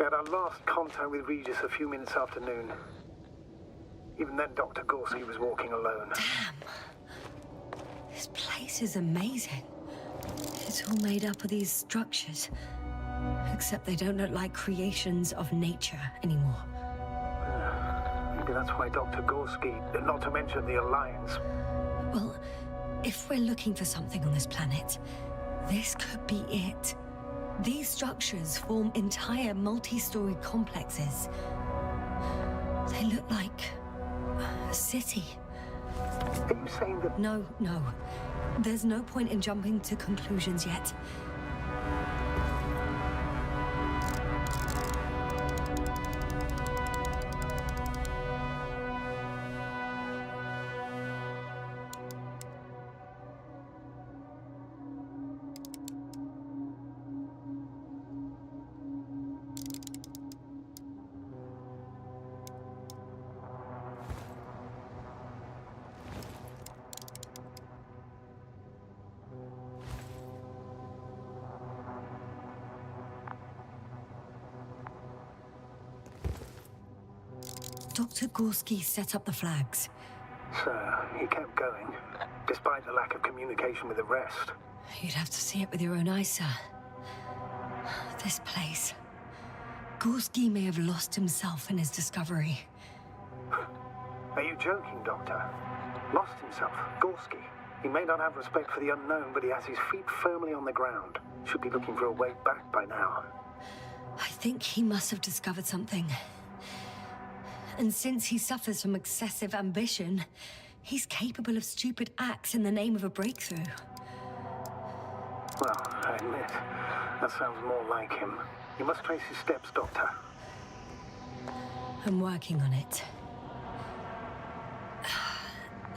We had our last contact with Regis a few minutes after noon. Even then, Dr. Gorski was walking alone. Damn. This place is amazing. It's all made up of these structures. Except they don't look like creations of nature anymore. Maybe that's why Dr. Gorski, not to mention the Alliance... Well, if we're looking for something on this planet, this could be it. These structures form entire multi-story complexes. They look like a city. Are you saying that... No. There's no point in jumping to conclusions yet. Dr. Gorski set up the flags. So, he kept going, despite the lack of communication with the rest. You'd have to see it with your own eyes, sir. This place... Gorski may have lost himself in his discovery. Are you joking, Doctor? Lost himself? Gorski? He may not have respect for the unknown, but he has his feet firmly on the ground. Should be looking for a way back by now. I think he must have discovered something. And since he suffers from excessive ambition, he's capable of stupid acts in the name of a breakthrough. Well, I admit, that sounds more like him. You must trace his steps, Doctor. I'm working on it.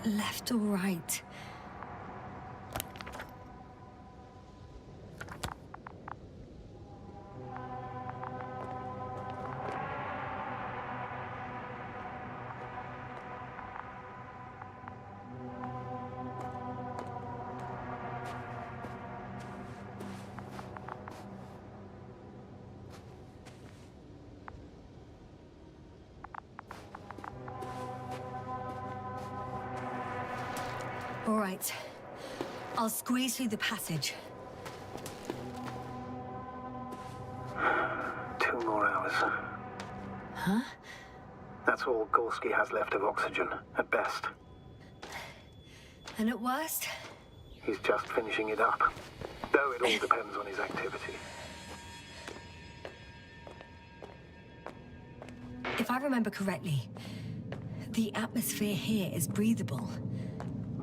Left or right? All right. I'll squeeze through the passage. 2 more hours. Huh? That's all Gorski has left of oxygen, at best. And at worst? He's just finishing it up. Though it all depends on his activity. If I remember correctly, the atmosphere here is breathable.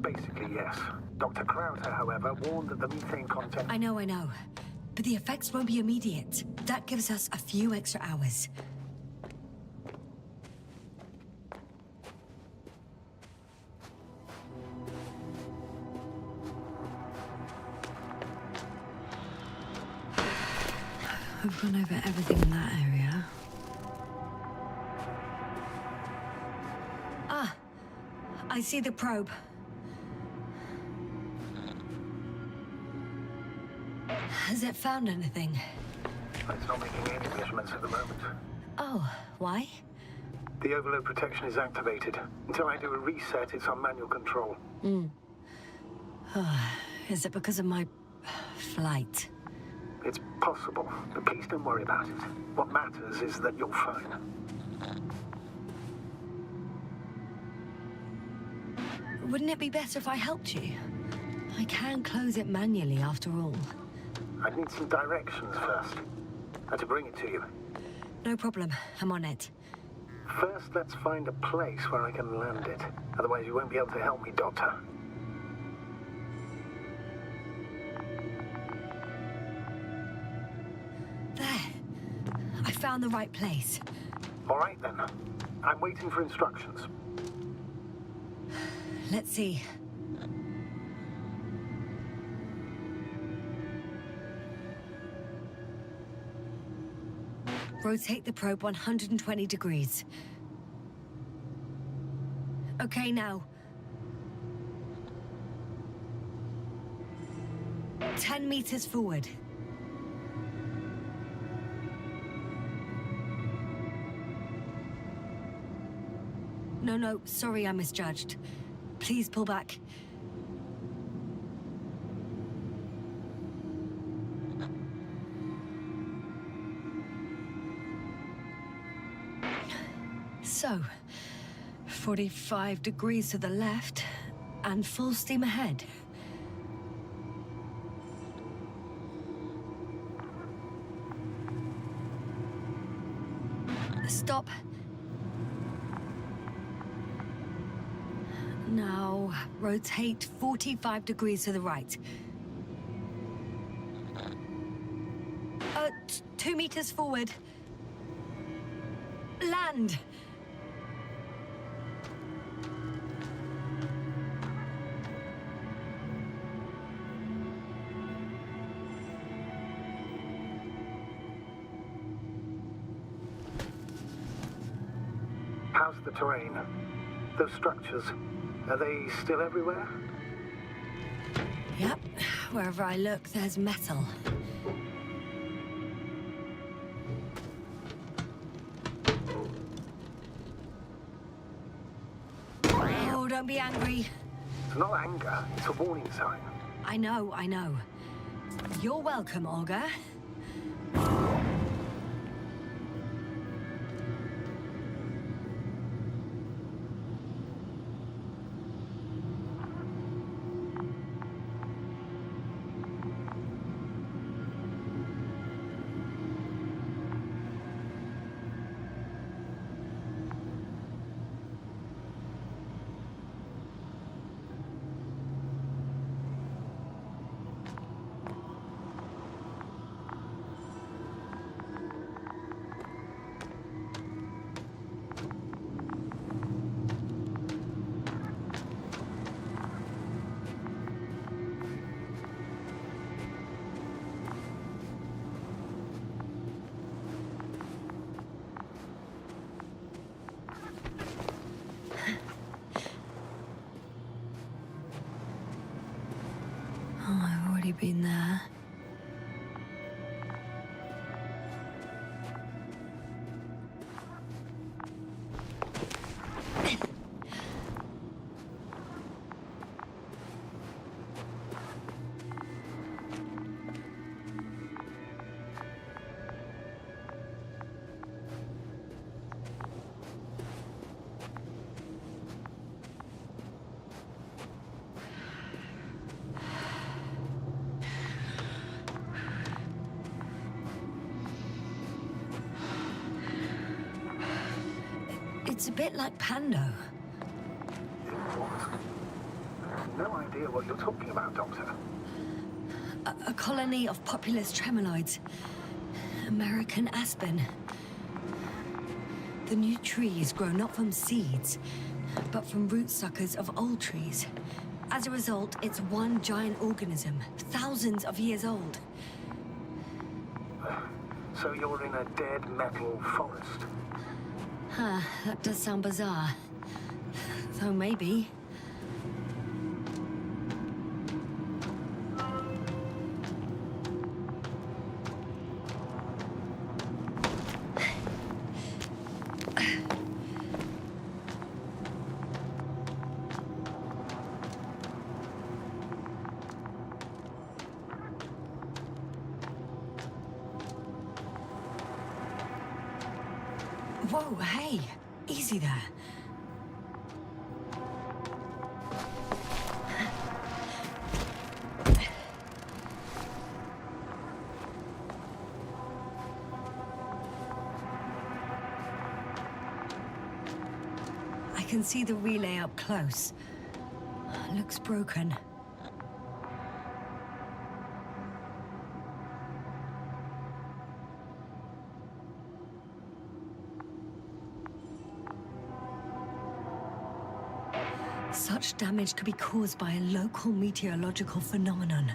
Basically, yes. Dr. Krauter, however, warned that the methane content... I know. But the effects won't be immediate. That gives us a few extra hours. We've gone over everything in that area. Ah! I see the probe. Has it found anything? It's not making any measurements at the moment. Oh, why? The overload protection is activated. Until I do a reset, it's on manual control. Is it because of my flight? It's possible, but please don't worry about it. What matters is that you're fine. Wouldn't it be better if I helped you? I can close it manually after all. I'd need some directions first. And to bring it to you. No problem. I'm on it. First, let's find a place where I can land it. Otherwise, you won't be able to help me, Doctor. There. I found the right place. All right, then. I'm waiting for instructions. Let's see. Rotate the probe 120 degrees. Okay, now. 10 meters forward. No, sorry I misjudged. Please pull back. So, 45 degrees to the left, and full steam ahead. Stop. Now, rotate 45 degrees to the right. 2 meters forward. Land! How's the terrain? Those structures, are they still everywhere? Yep, wherever I look, there's metal. Oh, don't be angry. It's not anger, it's a warning sign. I know. You're welcome, Olga. I've already been there. It's a bit like Pando. What? No idea what you're talking about, Doctor. A colony of populous tremoloids. American aspen. The new trees grow not from seeds, but from root suckers of old trees. As a result, it's one giant organism, thousands of years old. So you're in a dead metal forest? Huh, that does sound bizarre. Though maybe. Whoa, hey! Easy there. I can see the relay up close. Looks broken. Such damage could be caused by a local meteorological phenomenon.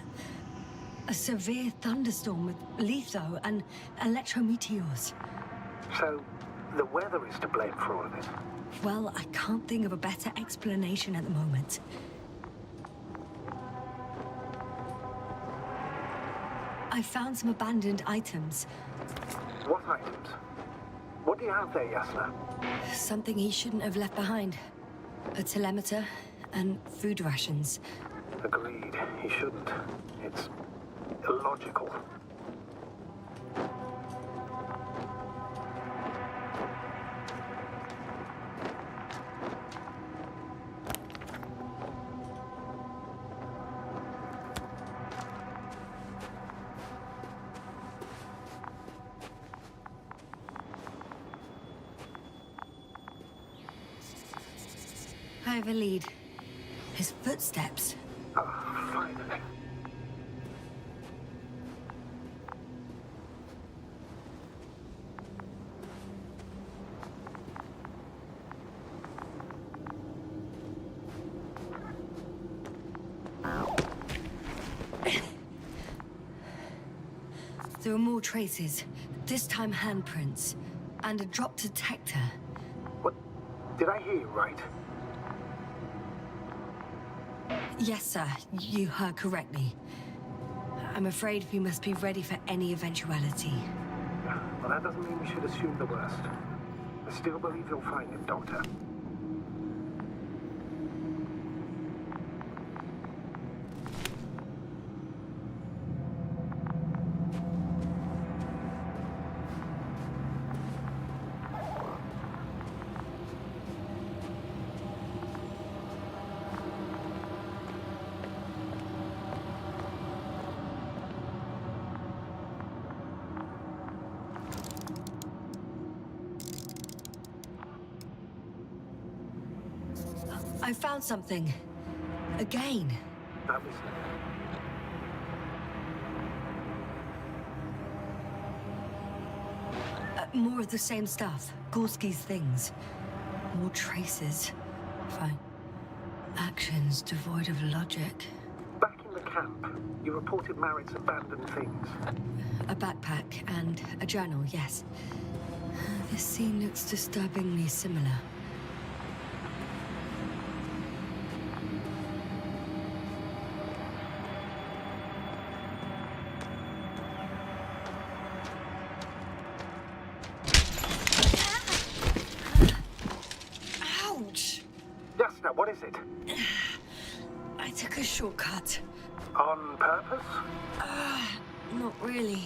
A severe thunderstorm with litho and electrometeors. So, the weather is to blame for all of it? Well, I can't think of a better explanation at the moment. I found some abandoned items. What items? What do you have there, Yasna? Something he shouldn't have left behind. A telemeter and food rations. Agreed. He shouldn't. It's illogical. I have a lead. His footsteps. Ah, finally. There are more traces, this time handprints, and a drop detector. What? Did I hear you right? Yes, sir, you heard correctly. I'm afraid we must be ready for any eventuality. Well, that doesn't mean we should assume the worst. I still believe you'll find it, Doctor. I found something. Again. That was... More of the same stuff. Gorski's things. More traces. Fine. Actions devoid of logic. Back in the camp, you reported Marit's abandoned things. A backpack and a journal, yes. This scene looks disturbingly similar. Ouch! Yasna, what is it? I took a shortcut. On purpose? Not really.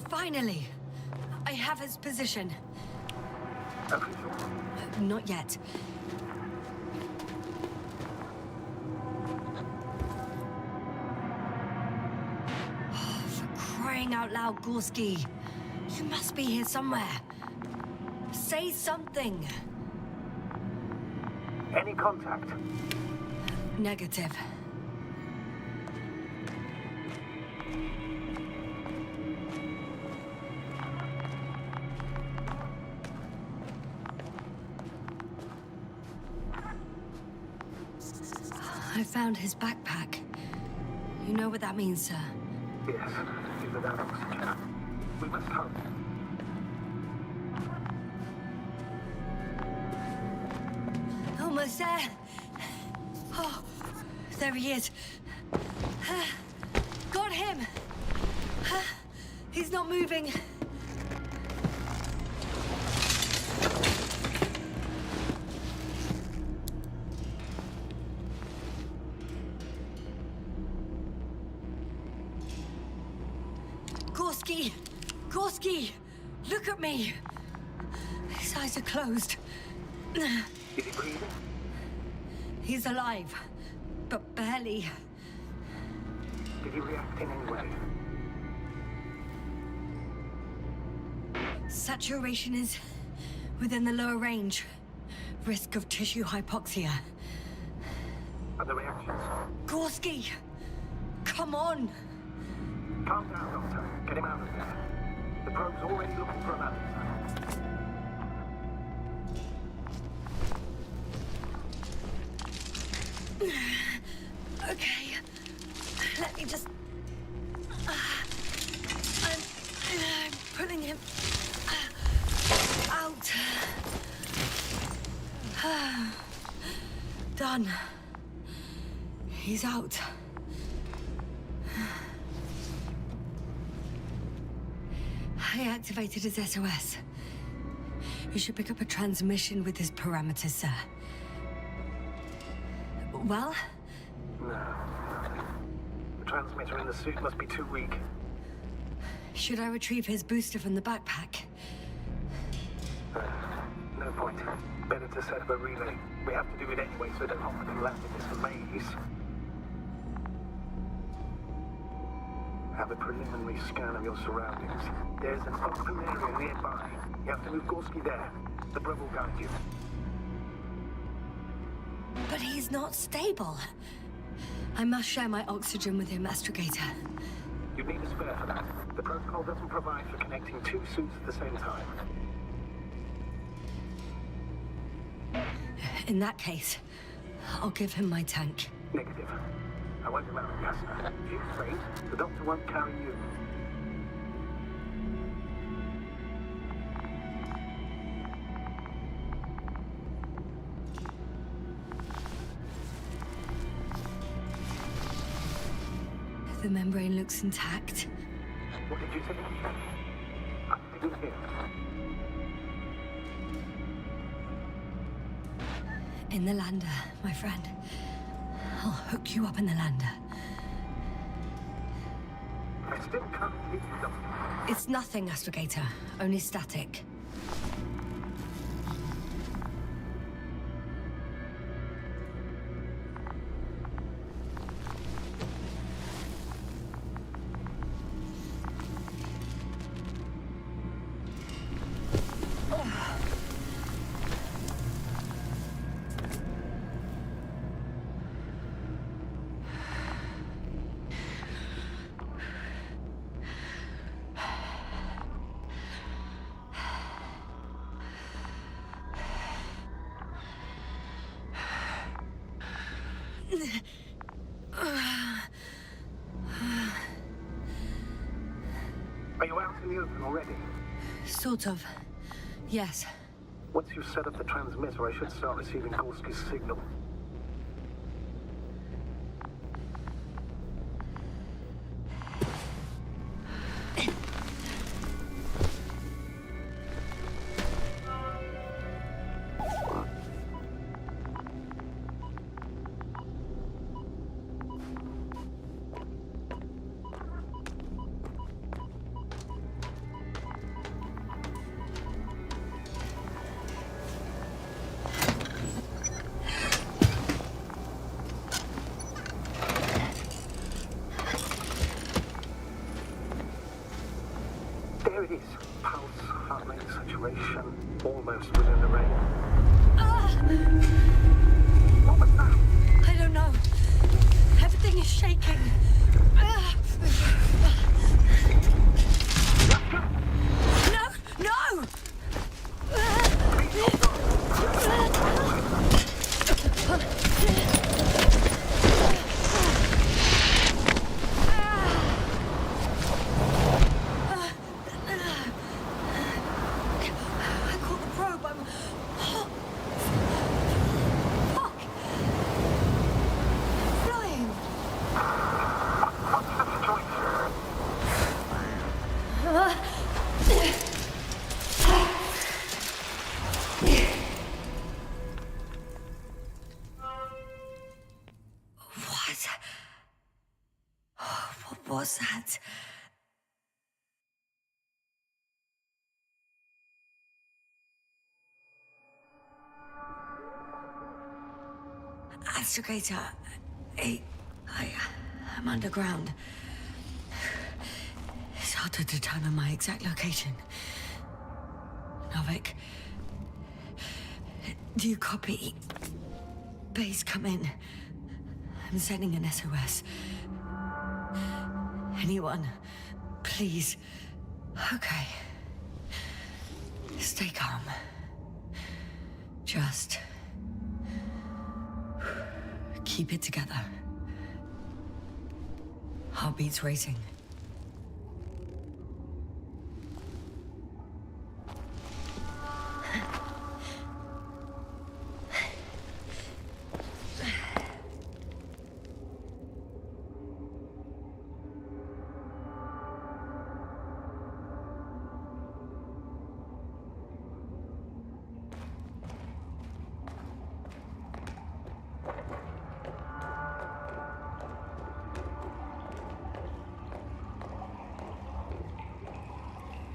Finally! I have his position. Official? Not yet. For crying out loud, Gorski. You must be here somewhere. Say something. Any contact? Negative. I found his backpack. You know what that means, sir? Yes, without oxygen. We must hurry. Almost there. Oh, there he is. Got him. He's not moving. Gorski! Gorski! Look at me! His eyes are closed. Is he breathing? He's alive, but barely. Did he react in any way? Saturation is within the lower range. Risk of tissue hypoxia. And the reactions? Gorski! Come on! Calm down, Doctor. Get him out of there. The probe's already looking for an answer. Okay. Let me just... I'm pulling him out. Done. He's out. I activated his SOS. You should pick up a transmission with his parameters, sir. Well? No, nothing. The transmitter in the suit must be too weak. Should I retrieve his booster from the backpack? No point. Better to set up a relay. We have to do it anyway, so don't hop and land in this maze. Have a preliminary scan of your surroundings. There's an open area nearby. You have to move Gorski there. The bro will guide you. But he's not stable. I must share my oxygen with him, Astrogator. You need a spare for that. The protocol doesn't provide for connecting two suits at the same time. In that case, I'll give him my tank. Negative. I won't allow it, Casper. If you faint, the doctor won't carry you. The membrane looks intact. What did you say? I didn't hear. In the lander, my friend. I'll hook you up in the lander. I still can't hear you, Doctor. It's nothing, Astrogator. Only static. Are you out in the open already? Sort of. Yes. Once you've set up the transmitter, I should start receiving Gorski's signal. There it is. Pulse, heart rate, saturation, almost within the range. What was that? I don't know. Everything is shaking. No! No! I caught the probe. I'm... Fuck! Flying! What's the situation? What? What was that? Astrogator, I'm underground. It's hard to determine my exact location. Novik, do you copy? Base, come in. I'm sending an SOS. Anyone, please. Okay. Stay calm. Just keep it together. Heartbeats racing.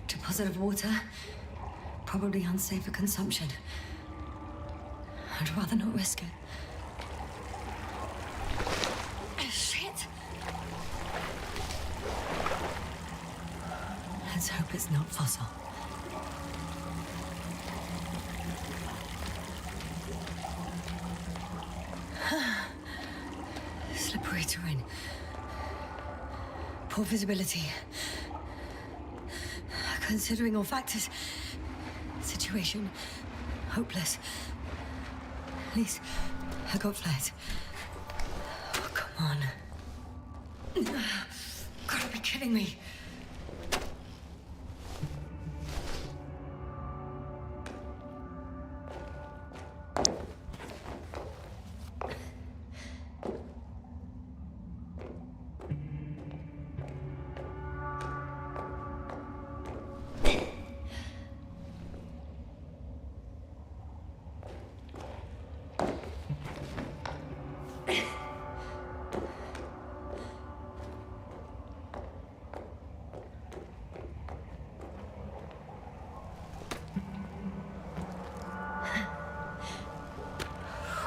Deposit of water, probably unsafe for consumption. I'd rather not risk it. Shit! Let's hope it's not fossil. Slippery terrain. Poor visibility. Considering all factors, situation hopeless. At least I got flares. Oh, come on. Gotta be kidding me.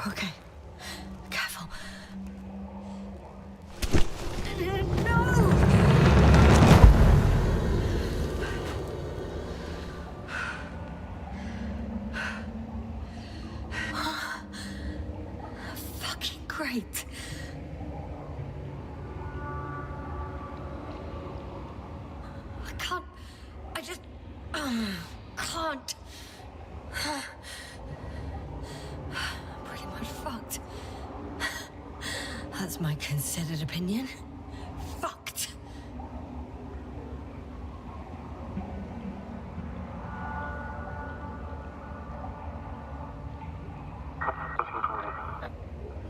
Okay. Careful. No! Fucking great. I can't. I just can't. Pretty much fucked. That's my considered opinion. Fucked.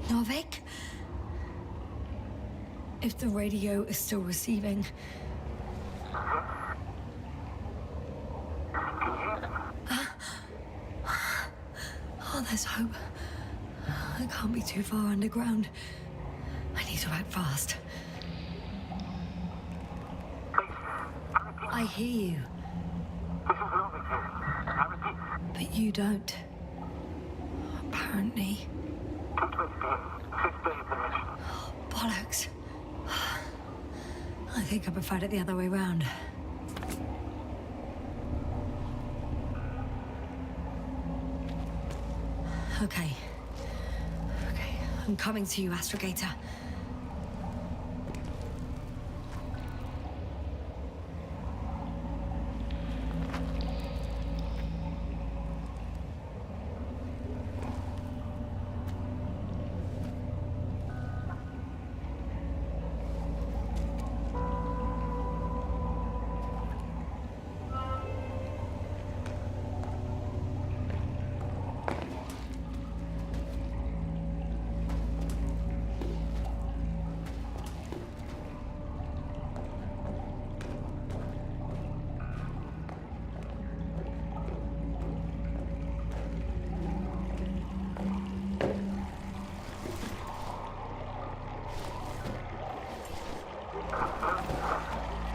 Novik? If the radio is still receiving. Oh, there's hope. I can't be too far underground. I need to act fast. I hear you. But you don't. Apparently. Oh, bollocks. I think I preferred it the other way round. Okay. I'm coming to you, Astrogator.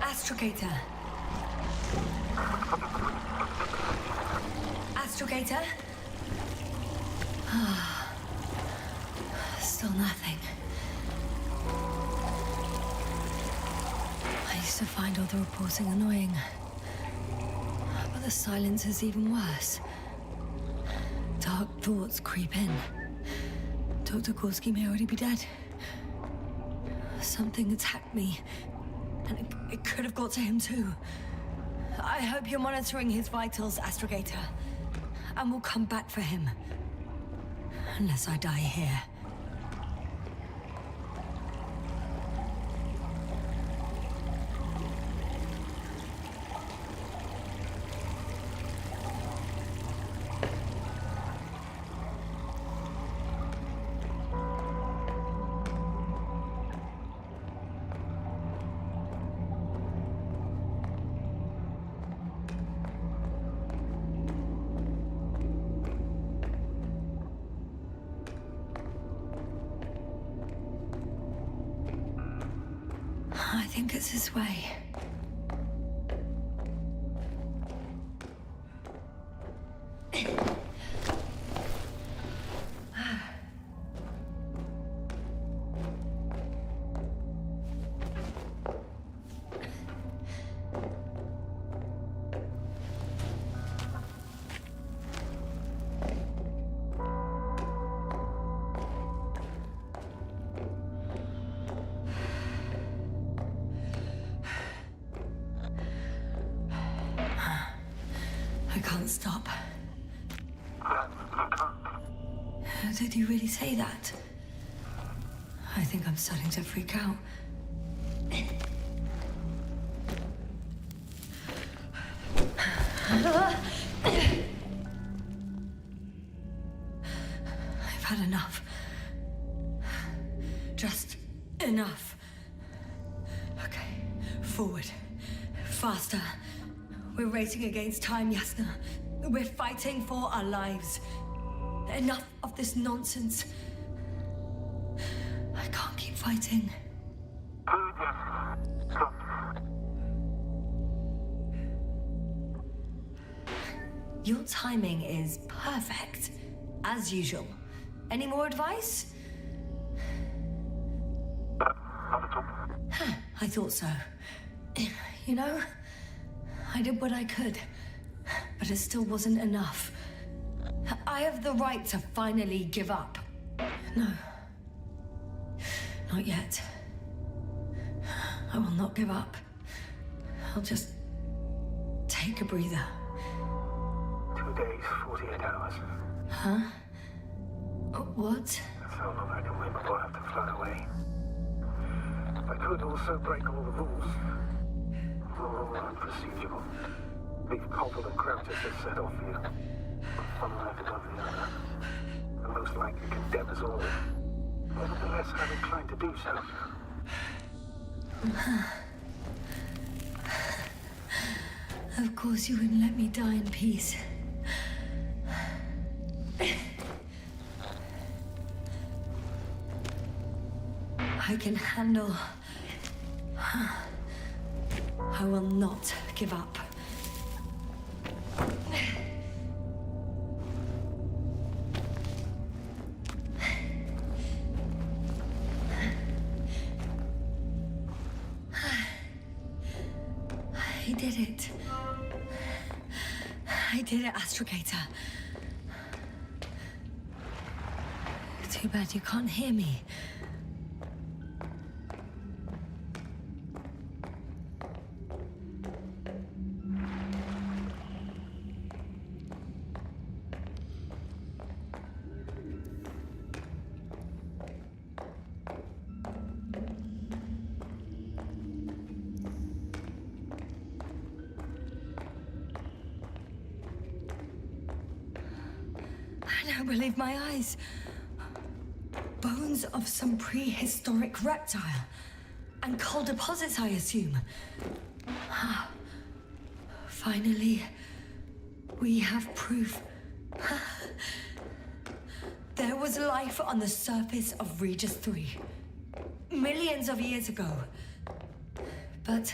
Astrogator. Astrogator? Still nothing. I used to find all the reporting annoying. But the silence is even worse. Dark thoughts creep in. Dr. Gorski may already be dead. Something attacked me, and it could have got to him too. I hope you're monitoring his vitals, Astrogator, and we'll come back for him. Unless I die here. I think it's this way. I can't stop. Did you really say that? I think I'm starting to freak out. I've had enough. Just enough. Okay, forward. Faster. We're racing against time, Yasna. We're fighting for our lives. Enough of this nonsense. I can't keep fighting. Stop. Your timing is perfect, as usual. Any more advice? I thought so. You know, I did what I could, but it still wasn't enough. I have the right to finally give up. No. Not yet. I will not give up. I'll just take a breather. 2 days, 48 hours. Huh? What? That's how long I can wait before I have to float away. I could also break all the rules. All unprocedural. Leave Copple and Krautis to set off for you. One life above the other. And most likely condemn us all. Nevertheless, I'm inclined to do so. Of course you wouldn't let me die in peace. I can handle. I will not give up. I did it. I did it, Astrogator. Too bad you can't hear me. I don't believe my eyes. Bones of some prehistoric reptile. And coal deposits, I assume. Finally, we have proof. There was life on the surface of Regis 3. Millions of years ago. But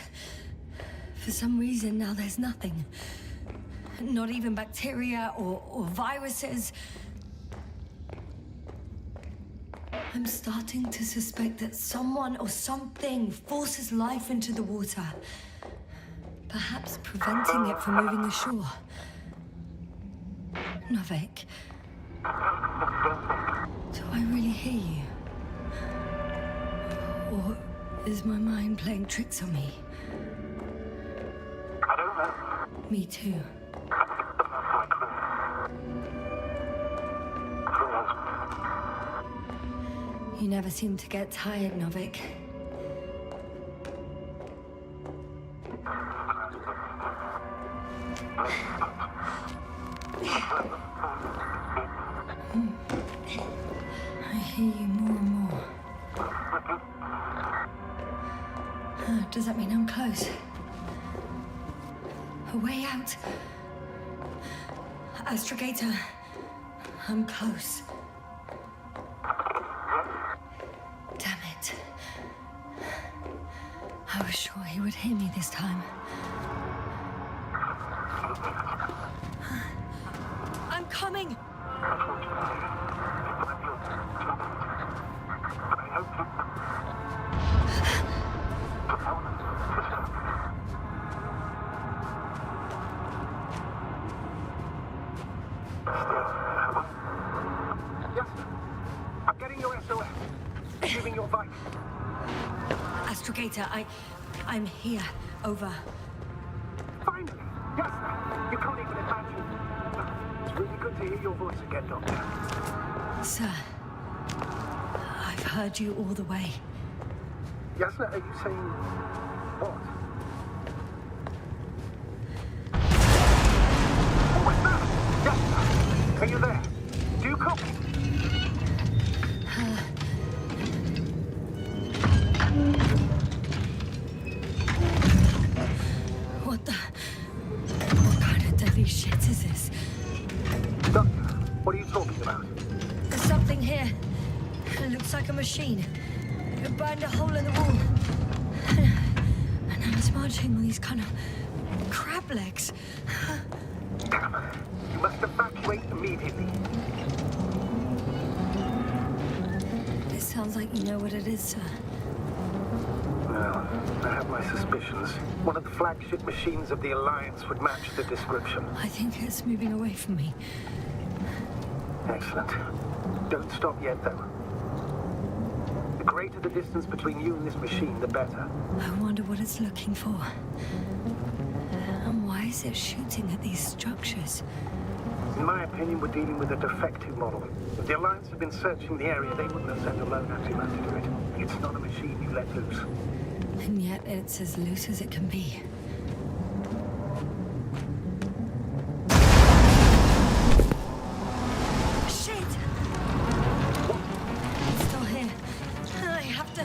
for some reason now there's nothing. Not even bacteria or viruses. I'm starting to suspect that someone or something forces life into the water. Perhaps preventing it from moving ashore. Novik. Do I really hear you? Or Is my mind playing tricks on me? I don't know. Me too. But that's my clue. Who knows? You never seem to get tired, Novik. I hear you more and more. Does that mean I'm close? A way out? Astrogator, I'm close. Damn it. I was sure he would hear me this time. I'm coming! Yes, I'm getting your SOS. Giving your vital. Astrogator, I'm here. Over. Finally! Yes, you can't even imagine. It's really good to hear your voice again, Doctor. Sir, I've heard you all the way. Yasna, are you saying what? What was that? Yasna, are you there? Do you copy? What kind of deadly shit is this? Doctor, what are you talking about? There's something here. It looks like a machine. It burned a hole in the wall. And now it's marching on these kind of crab legs. Damn, you must evacuate immediately. It sounds like you know what it is, sir. Well, I have my suspicions. One of the flagship machines of the Alliance would match the description. I think it's moving away from me. Excellent. Don't stop yet, though. The greater the distance between you and this machine, the better. I wonder what it's looking for. And why is it shooting at these structures? In my opinion, we're dealing with a defective model. If the Alliance had been searching the area, they wouldn't have sent a lone anti-man to do it. It's not a machine you let loose. And yet it's as loose as it can be. Shit! It's still here. I have to...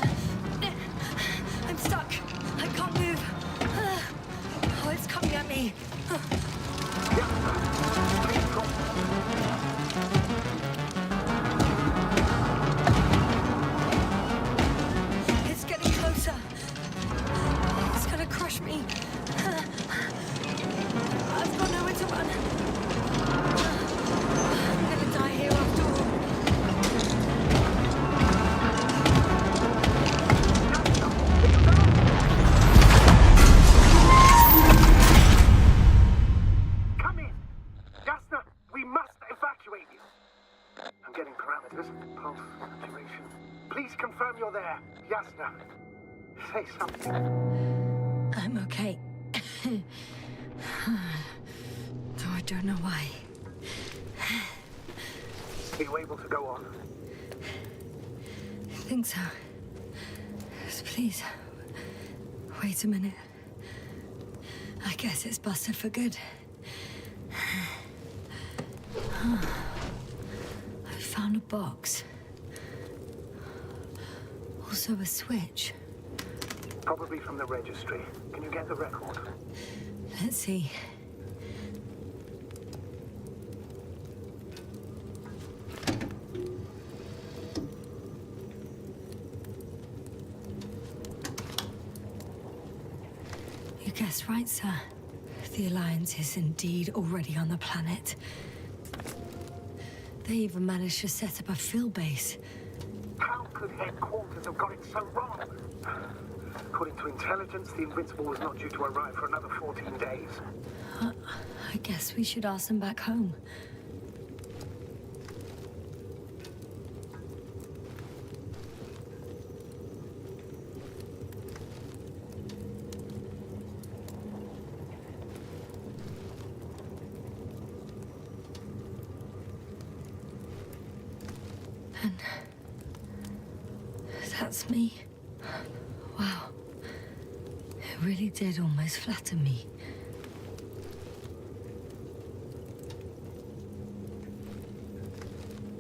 I'm stuck. I can't move. Oh, it's coming at me. It's getting closer. It's gonna crush me. I've got nowhere to run. I'm gonna die here after all. Come in! Yasna, we must evacuate you. I'm getting parameters. Pulse, saturation. Please confirm you're there. Yasna, say something. I'm okay. Though I don't know why. Are you able to go on? I think so. Just please, wait a minute. I guess it's busted for good. I found a box. Also a switch. Probably from the registry. Can you get the record? Let's see. You guessed right, sir. The Alliance is indeed already on the planet. They even managed to set up a field base. How could headquarters have got it so wrong? According to intelligence, the Invincible was not due to arrive for another 14 days. I guess we should ask them back home. And that's me. Wow. It really did almost flatter me.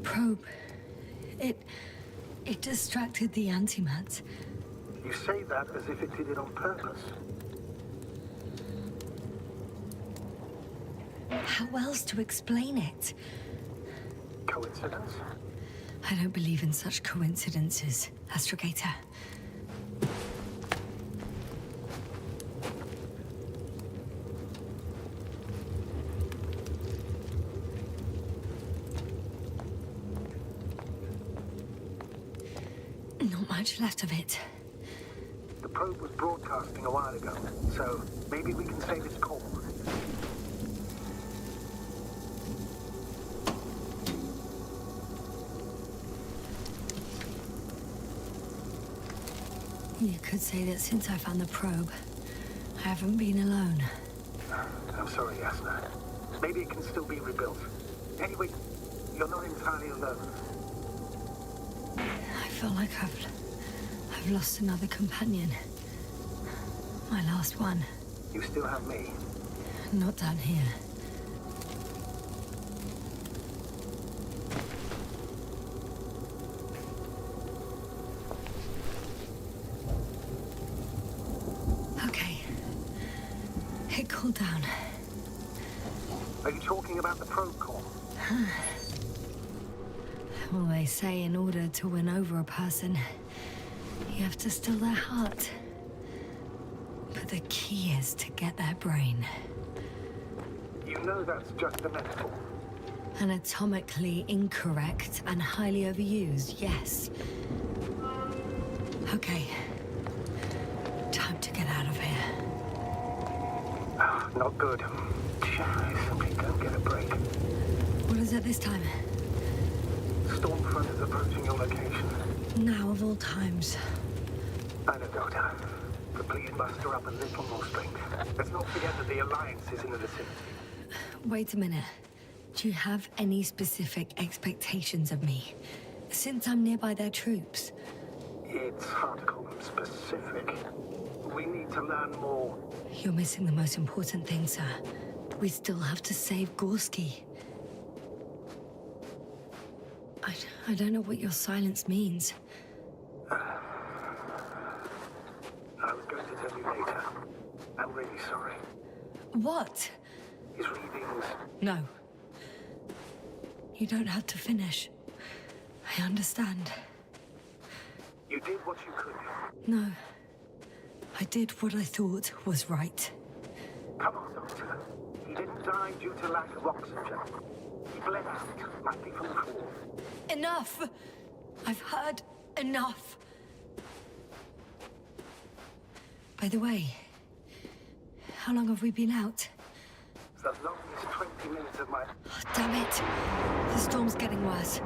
Probe. It distracted the antimats. You say that as if it did it on purpose. How else to explain it? Coincidence? I don't believe in such coincidences, Astrogator. Not much left of it. The probe was broadcasting a while ago, so maybe we can save its call. You could say that since I found the probe, I haven't been alone. I'm sorry, Yasna. Maybe it can still be rebuilt. Anyway, you're not entirely alone. I feel like I've lost another companion. My last one. You still have me. Not down here. Okay. It cooled down. Are you talking about the probe call? Well, they say in order to win over a person, you have to still their heart. But the key is to get their brain. You know that's just a metaphor. Anatomically incorrect and highly overused, yes. Okay. Time to get out of here. Not good. I simply don't get a break. What is it this time? Stormfront is approaching your location. Now of all times. I know, Doctor. But please muster up a little more strength. Let's not forget that the Alliance is in the vicinity. Wait a minute. Do you have any specific expectations of me? Since I'm nearby their troops. It's hard to call them specific. We need to learn more. You're missing the most important thing, sir. We still have to save Gorski. I don't know what your silence means. I was going to tell you later. I'm really sorry. What? His readings. No. You don't have to finish. I understand. You did what you could. No. I did what I thought was right. Come on, Doctor. He didn't die due to lack of oxygen. He bled out, likely from the fall. Enough! I've heard enough. By the way, how long have we been out? As long as 20 minutes of my... Oh, damn it! The storm's getting worse.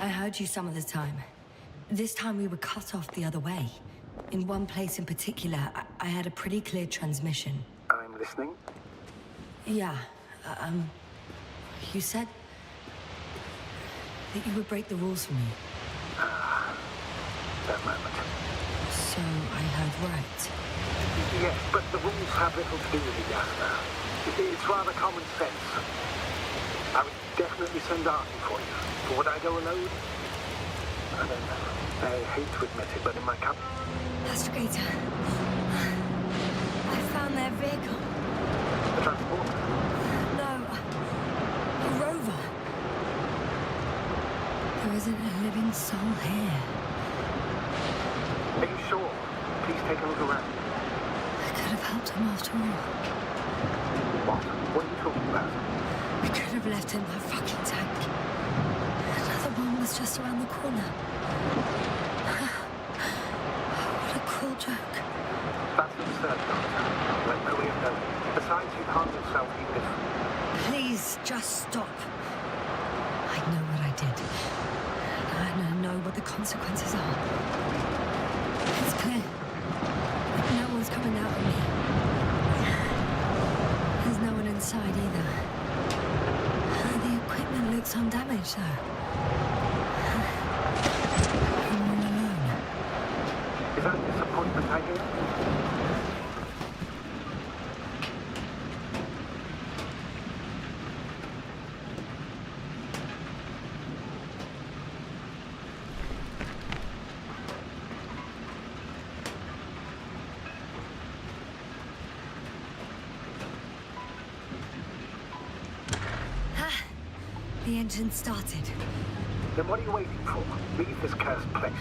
I heard you some of the time. This time we were cut off the other way. In one place in particular, I had a pretty clear transmission. I'm listening. Yeah, you said that you would break the rules for me. That moment. So I heard right. Yes, but the rules have little to do with it, Yasna. It's rather common sense. I would definitely send Artie for you. But would I go alone? I don't know. I hate to admit it, but in my company... Astrogator. I found their vehicle. The transporter? No. A rover. There isn't a living soul here. Are you sure? Please take a look around. I could have helped him after all. What? What are you talking about? I could have left him that fucking tank. Another one was just around the corner. What a cruel joke. That's absurd, Doctor. When could we have done it? Besides, you harmed yourself even if... Please, just stop. I know what I did. And I know what the consequences are. It's clear. No one's coming out of me. manage so? I'm all alone. Is that a disappointment, I hear? The engine started. Then what are you waiting for? Leave this cursed place.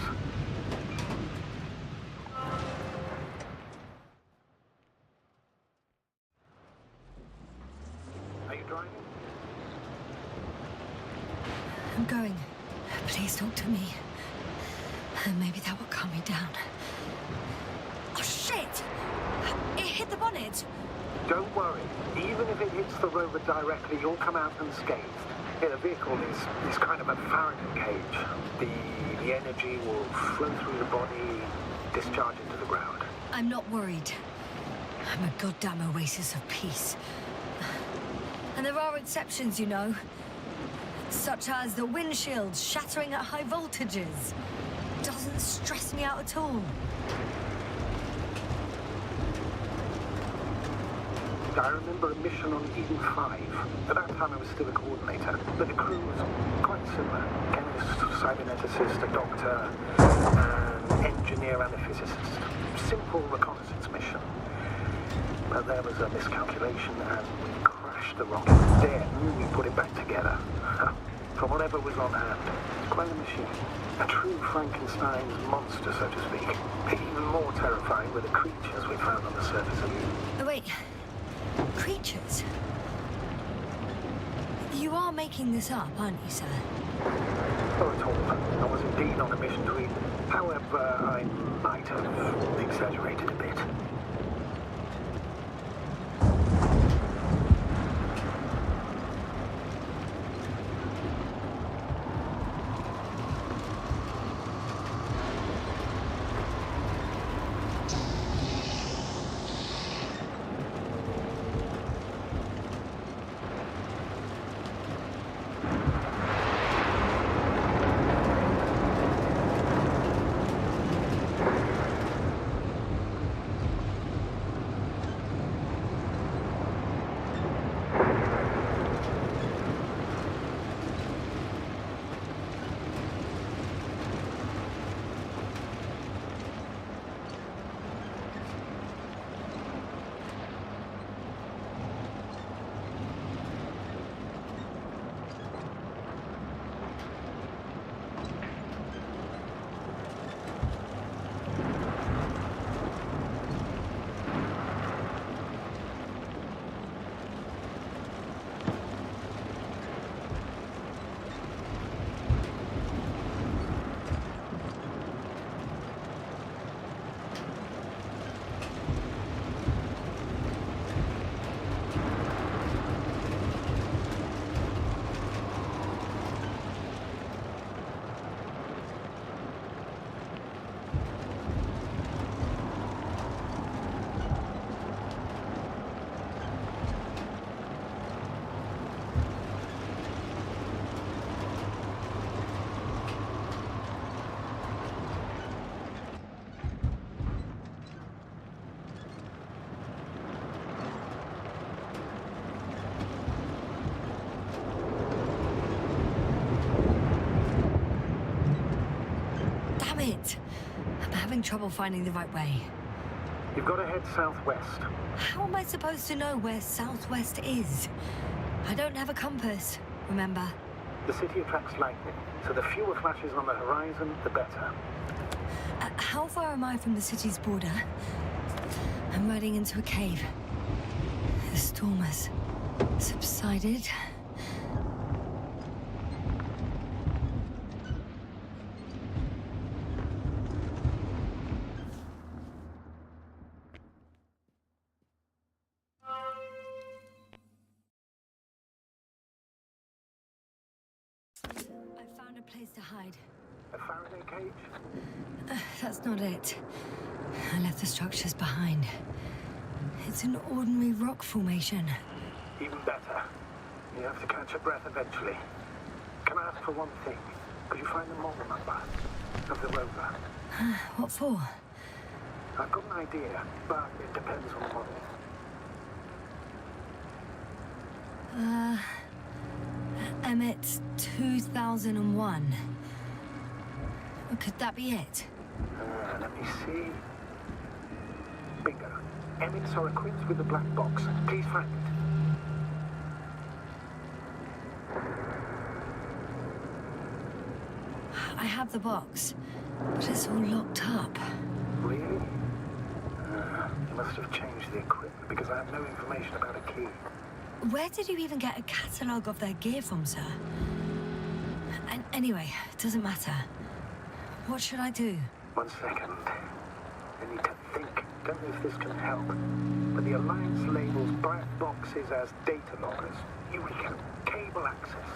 Are you driving? I'm going. Please talk to me. Maybe that will calm me down. Oh, shit! It hit the bonnet! Don't worry. Even if it hits the rover directly, you'll come out unscathed. The vehicle is kind of a Faraday cage. The energy will flow through the body, discharge into the ground. I'm not worried. I'm a goddamn oasis of peace. And there are exceptions, you know. Such as the windshield shattering at high voltages. Doesn't stress me out at all. I remember a mission on Eden 5. At that time I was still a coordinator, but the crew was quite similar. Chemist, cyberneticist, a doctor, an engineer and a physicist. Simple reconnaissance mission. But there was a miscalculation and we crashed the rocket. Then we put it back together. From whatever was on hand. It's quite a machine. A true Frankenstein's monster, so to speak. Even more terrifying were the creatures we found on the surface of Eden. Oh, wait. Creatures? You are making this up, aren't you, sir? Not at all. I was indeed on a mission to Eden. However, I might have exaggerated a bit. I'm having trouble finding the right way. You've got to head southwest. How am I supposed to know where southwest is? I don't have a compass, remember? The city attracts lightning, so the fewer flashes on the horizon, the better. How far am I from the city's border? I'm riding into a cave. The storm has subsided. I found a place to hide. A Faraday cage? That's not it. I left the structures behind. It's an ordinary rock formation. Even better. You have to catch your breath eventually. Can I ask for one thing? Could you find the model number of the rover? What for? I've got an idea, but it depends on the model. Emmett 2001. Could that be it? Let me see. Bingo. Emmets are equipped with the black box. Please find it. I have the box, but it's all locked up. Really? You must have changed the equipment because I have no information about a key. Where did you even get a catalogue of their gear from, sir? And anyway, it doesn't matter. What should I do? 1 second. I need to think. Don't know if this can help. But the Alliance labels black boxes as data lockers. Eureka. Cable access.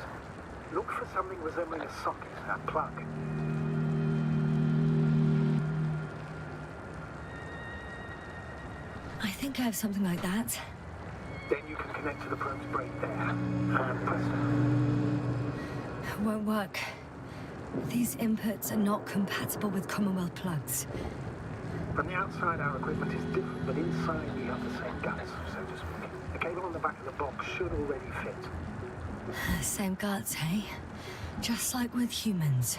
Look for something resembling a socket, a plug. I think I have something like that. Then you can connect to the probe's brain there. And presto. Won't work. These inputs are not compatible with Commonwealth plugs. From the outside, our equipment is different, but inside we have the same guts, so to speak. The cable on the back of the box should already fit. Same guts, hey? Just like with humans.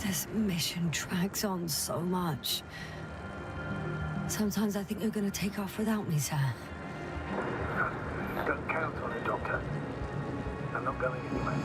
This mission drags on so much. Sometimes I think you're gonna take off without me, sir. Don't count on it, Doctor. I'm not going anywhere.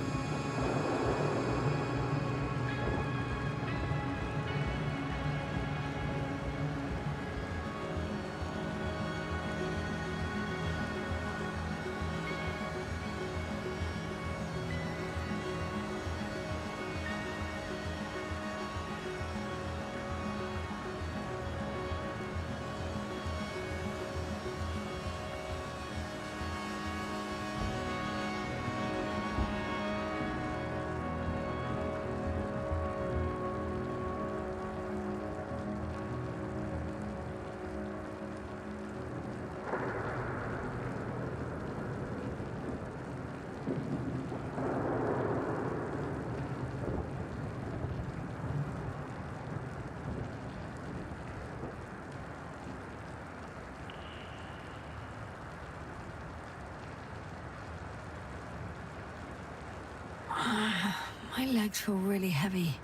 My legs feel really heavy.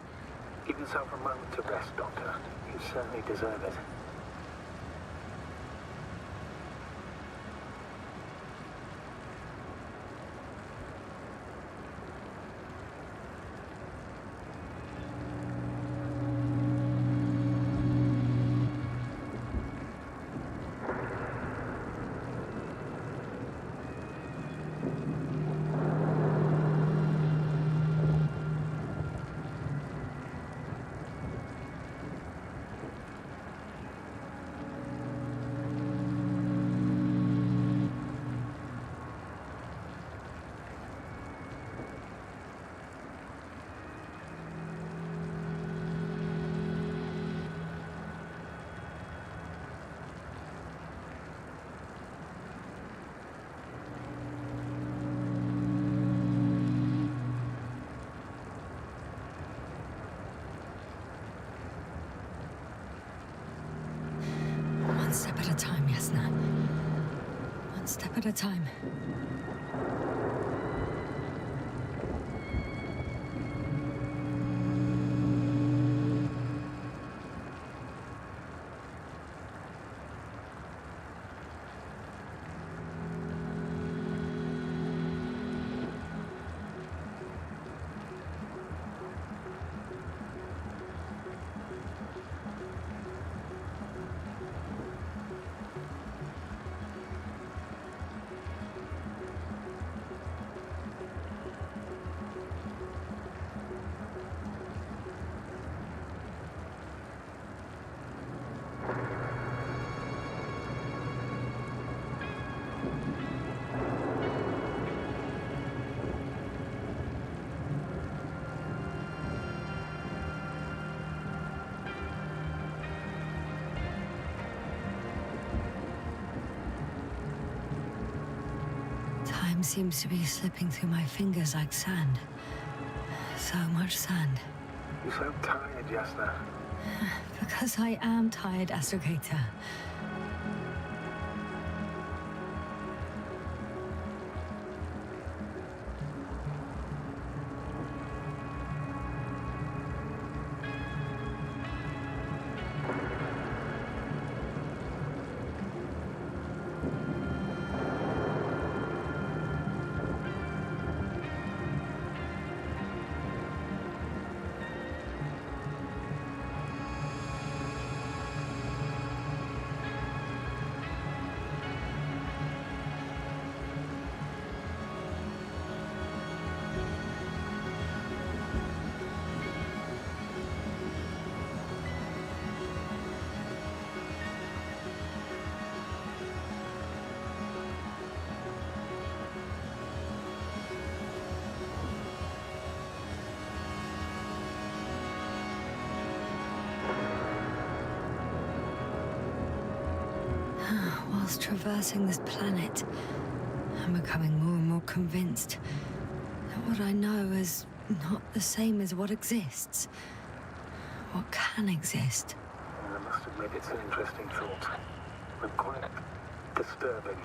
Give yourself a moment to rest, Doctor. You certainly deserve it. One step at a time, Yasna. One step at a time. Time seems to be slipping through my fingers like sand. So much sand. You sound tired, Yasna. Because I am tired, Astrogator. Whilst traversing this planet, I'm becoming more and more convinced that what I know is not the same as what exists. What can exist. I must admit it's an interesting thought. And quite disturbing.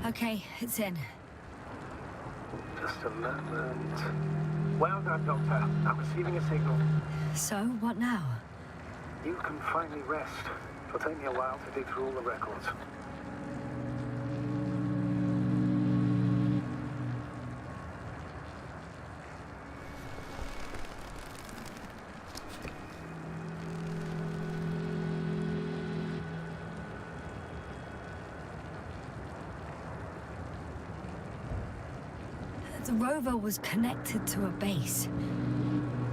Okay, it's in. Just a moment. Well done, Doctor. I'm receiving a signal. So, what now? You can finally rest. It'll take me a while to dig through all the records. The rover was connected to a base.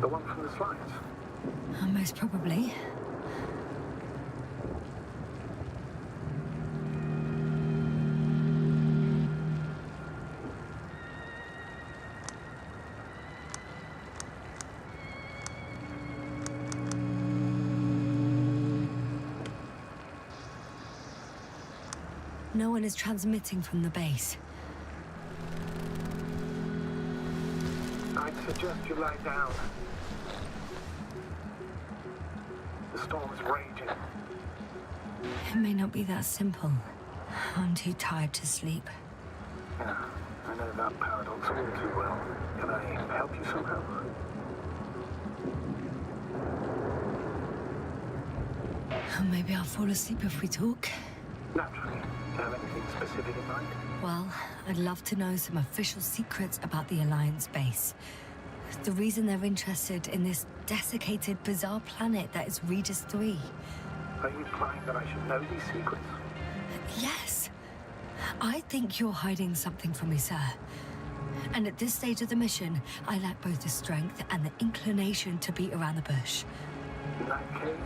The one from the slides? Most probably. No one is transmitting from the base. I'd suggest you lie down. The storm's raging. It may not be that simple. I'm too tired to sleep. Yeah, I know that paradox all too well. Can I help you somehow? Maybe I'll fall asleep if we talk. Naturally. Do you have anything specific in mind? Well, I'd love to know some official secrets about the Alliance base. The reason they're interested in this desiccated, bizarre planet that is Regis 3. Are you implying that I should know these secrets? Yes. I think you're hiding something from me, sir. And at this stage of the mission, I lack both the strength and the inclination to beat around the bush. In that case,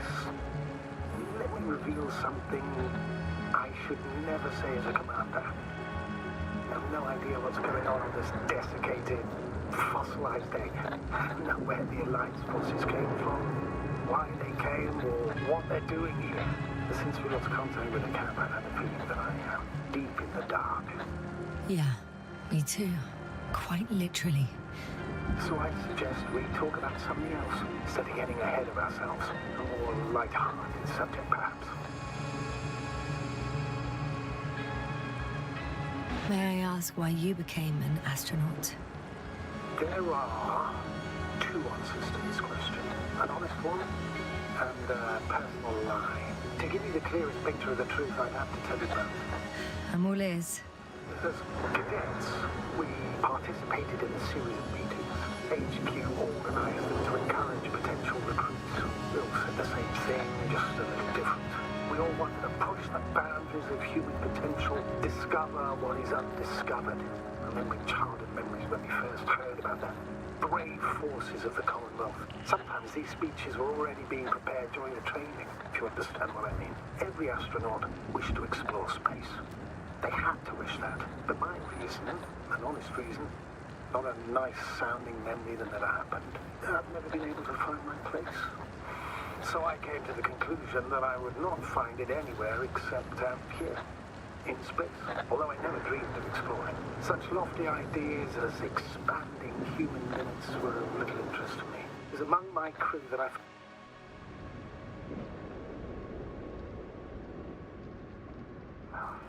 let me reveal something I should never say as a commander. I have no idea what's going on this desiccated, fossilized egg. Know where the Alliance forces came from, why they came, or what they're doing here. But since we lost contact with the camp, I've had the feeling that I am deep in the dark. Yeah, me too. Quite literally. So I suggest we talk about something else, instead of getting ahead of ourselves. A more light-hearted subject, perhaps. May I ask why you became an astronaut? There are two answers to this question. An honest one and a personal lie. To give you the clearest picture of the truth, I'd have to tell you both. I'm all ears. As cadets, we participated in a series of meetings. HQ organized them to encourage potential recruits. We all said the same thing, just a little different. We all wanted to push the boundaries stages of human potential, discover what is undiscovered, remembering childhood memories when we first heard about the brave forces of the Commonwealth. Sometimes these speeches were already being prepared during the training, if you understand what I mean. Every astronaut wished to explore space. They had to wish that. But my reason, an honest reason, not a nice-sounding memory that never happened. I've never been able to find my place. So I came to the conclusion that I would not find it anywhere except out here, in space. Although I never dreamed of exploring. Such lofty ideas as expanding human limits were of little interest to me. It was among my crew that I...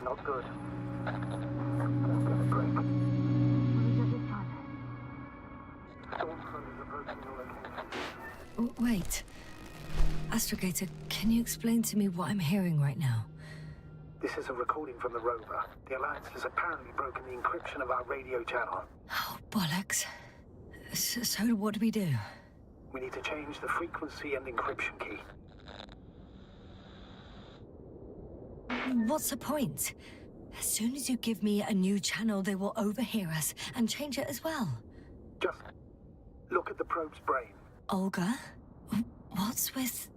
Not good. I'll get a break. What is it this time? Stormfront is approaching your location. Oh, wait. Astrogator, can you explain to me what I'm hearing right now? This is a recording from the rover. The Alliance has apparently broken the encryption of our radio channel. Oh, bollocks. So what do we do? We need to change the frequency and encryption key. What's the point? As soon as you give me a new channel, they will overhear us and change it as well. Just look at the probe's brain. Olga? What's with...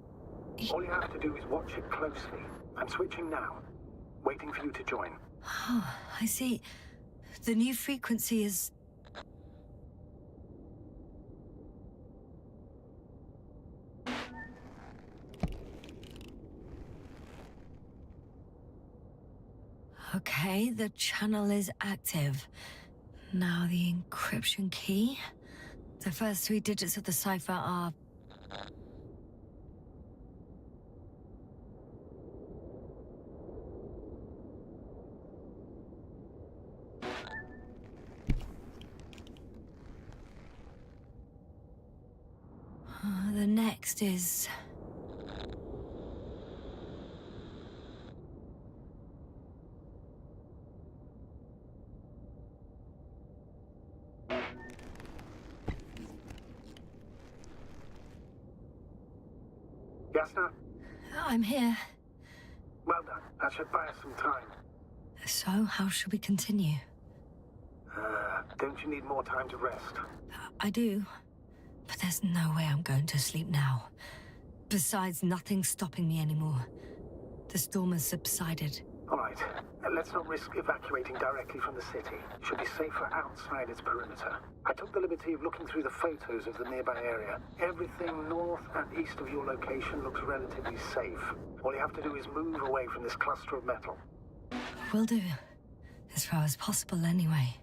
All you have to do is watch it closely. I'm switching now. Waiting for you to join. Oh, I see. The new frequency is... Okay, the channel is active. Now the encryption key. The first 3 digits of the cipher are... The next is... Yasna? I'm here. Well done. That should buy us some time. So, how should we continue? Don't you need more time to rest? I do. But there's no way I'm going to sleep now. Besides, nothing's stopping me anymore. The storm has subsided. All right. Let's not risk evacuating directly from the city. It should be safer outside its perimeter. I took the liberty of looking through the photos of the nearby area. Everything north and east of your location looks relatively safe. All you have to do is move away from this cluster of metal. Will do. As far as possible, anyway.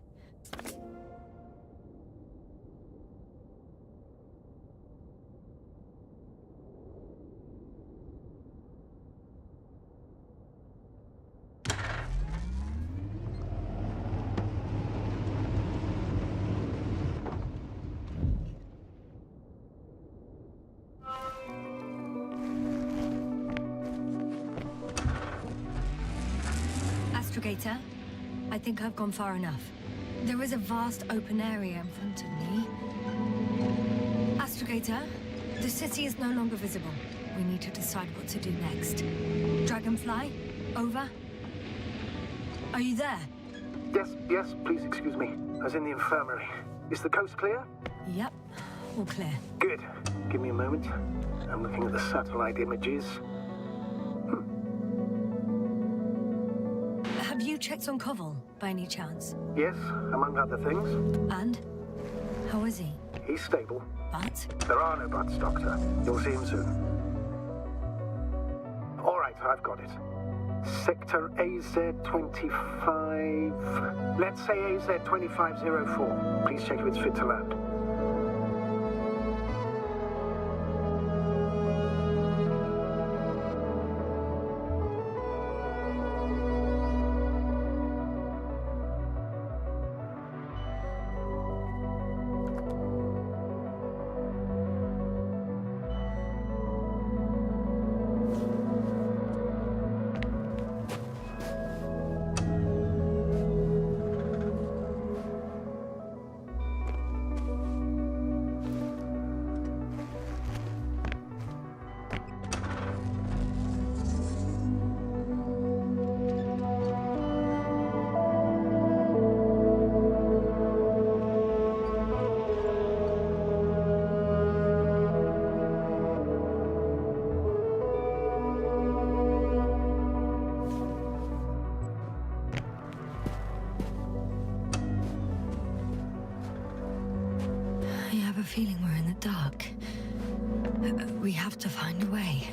Astrogator, I think I've gone far enough. There is a vast open area in front of me. Astrogator, the city is no longer visible. We need to decide what to do next. Dragonfly, over. Are you there? Yes, please excuse me. I was in the infirmary. Is the coast clear? Yep, all clear. Good. Give me a moment. I'm looking at the satellite images. Have you checked on Koval, by any chance? Yes, among other things. And? How is he? He's stable. But? There are no buts, Doctor. You'll see him soon. All right, I've got it. Sector AZ-25... Let's say AZ-2504. Please check if it's fit to land. feeling we're in the dark. We have to find a way.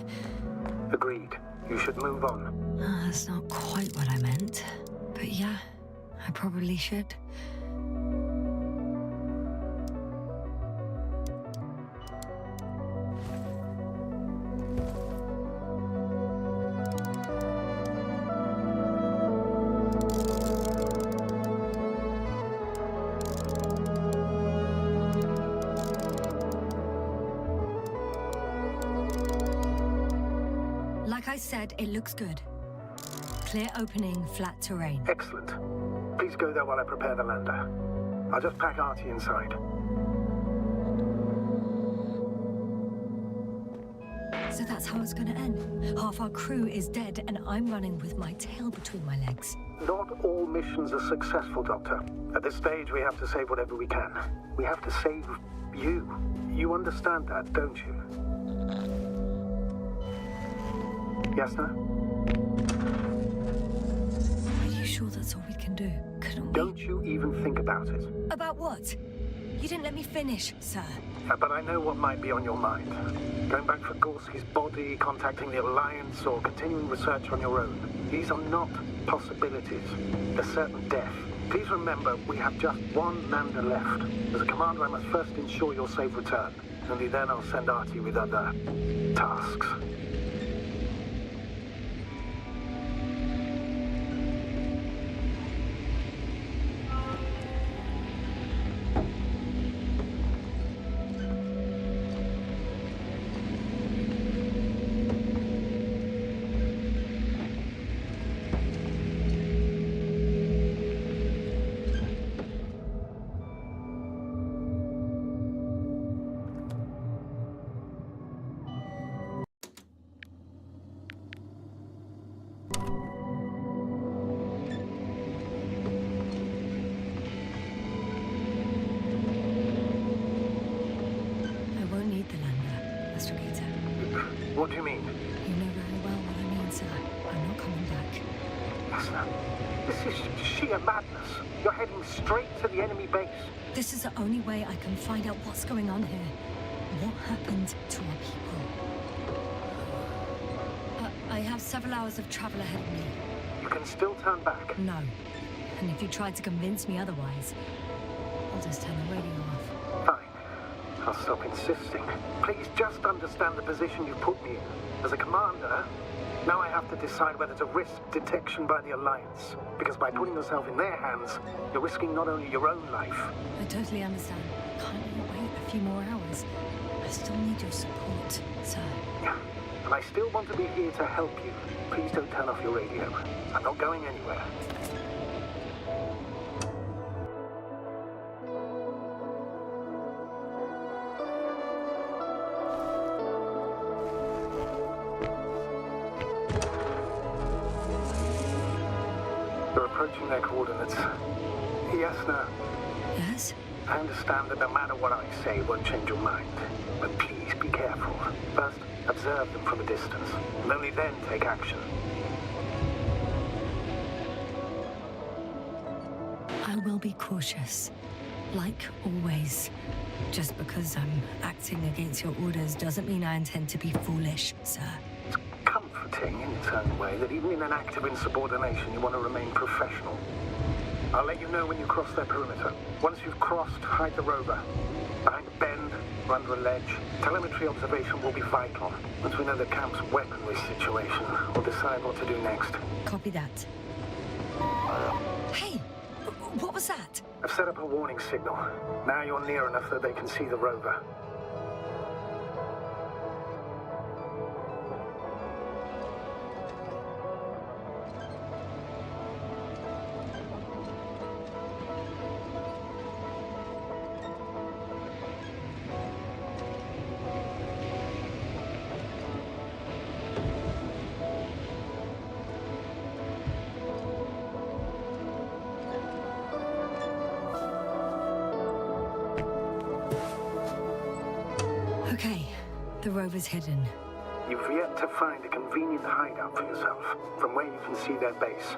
Agreed. You should move on. That's not quite what I meant. But yeah, I probably should. Like I said, it looks good. Clear opening, flat terrain. Excellent. Please go there while I prepare the lander. I'll just pack Artie inside. So that's how it's gonna end. Half our crew is dead, and I'm running with my tail between my legs. Not all missions are successful, Doctor. At this stage, we have to save whatever we can. We have to save you. You understand that, don't you? Yasna? Are you sure that's all we can do? Couldn't we? Don't you even think about it. About what? You didn't let me finish, sir. But I know what might be on your mind. Going back for Gorski's body, contacting the Alliance, or continuing research on your own. These are not possibilities. They're certain death. Please remember, we have just one lander left. As a commander, I must first ensure your safe return. Only then I'll send Artie with other tasks. What do you mean? You know very well what I mean, sir. I'm not coming back. Yasna, this is sheer madness. You're heading straight to the enemy base. This is the only way I can find out what's going on here. What happened to our people? I have several hours of travel ahead of me. You can still turn back. No. And if you try to convince me otherwise, I'll just turn the radio off. Fine. I'll stop insisting. Please just understand the position you put me in. As a commander, now I have to decide whether to risk detection by the Alliance. Because by putting yourself in their hands, you're risking not only your own life. I totally understand. Can't you wait a few more hours? I still need your support, sir. Yeah. And I still want to be here to help you. Please don't turn off your radio. I'm not going anywhere. They're approaching their coordinates. Yasna, Yes? I understand that no matter what I say won't change your mind. But please be careful. First, observe them from a distance, and only then take action. I will be cautious. Like always. Just because I'm acting against your orders doesn't mean I intend to be foolish, sir. It's comforting in its own way that even in an act of insubordination you want to remain professional. I'll let you know when you cross their perimeter. Once you've crossed, hide the rover. Behind a bend or under a ledge. Telemetry observation will be vital. Once we know the camp's weaponry situation, we'll decide what to do next. Copy that. Hey! What was that? I've set up a warning signal. Now you're near enough that they can see the rover. Okay, the rover's hidden. You've yet to find a convenient hideout for yourself, from where you can see their base.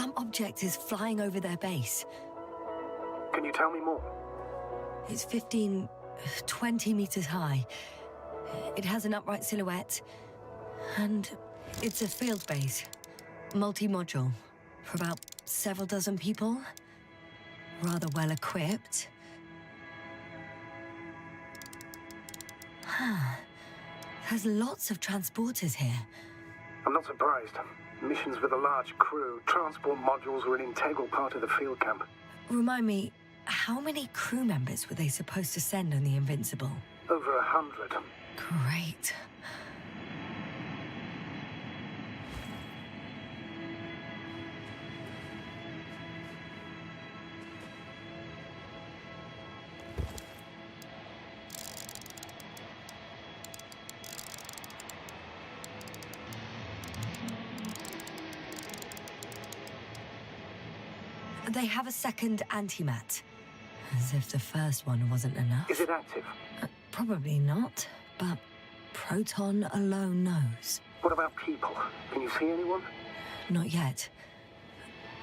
Some object is flying over their base. Can you tell me more? It's 15, 20 meters high. It has an upright silhouette, and it's a field base, multi-module, for about several dozen people. Rather well equipped. There's lots of transporters here. I'm not surprised. Missions with a large crew, transport modules were an integral part of the field camp. Remind me, how many crew members were they supposed to send on the Invincible? Over 100. Great. They have a second antimat. As if the first one wasn't enough. Is it active? Probably not, but Proton alone knows. What about people? Can you see anyone? Not yet.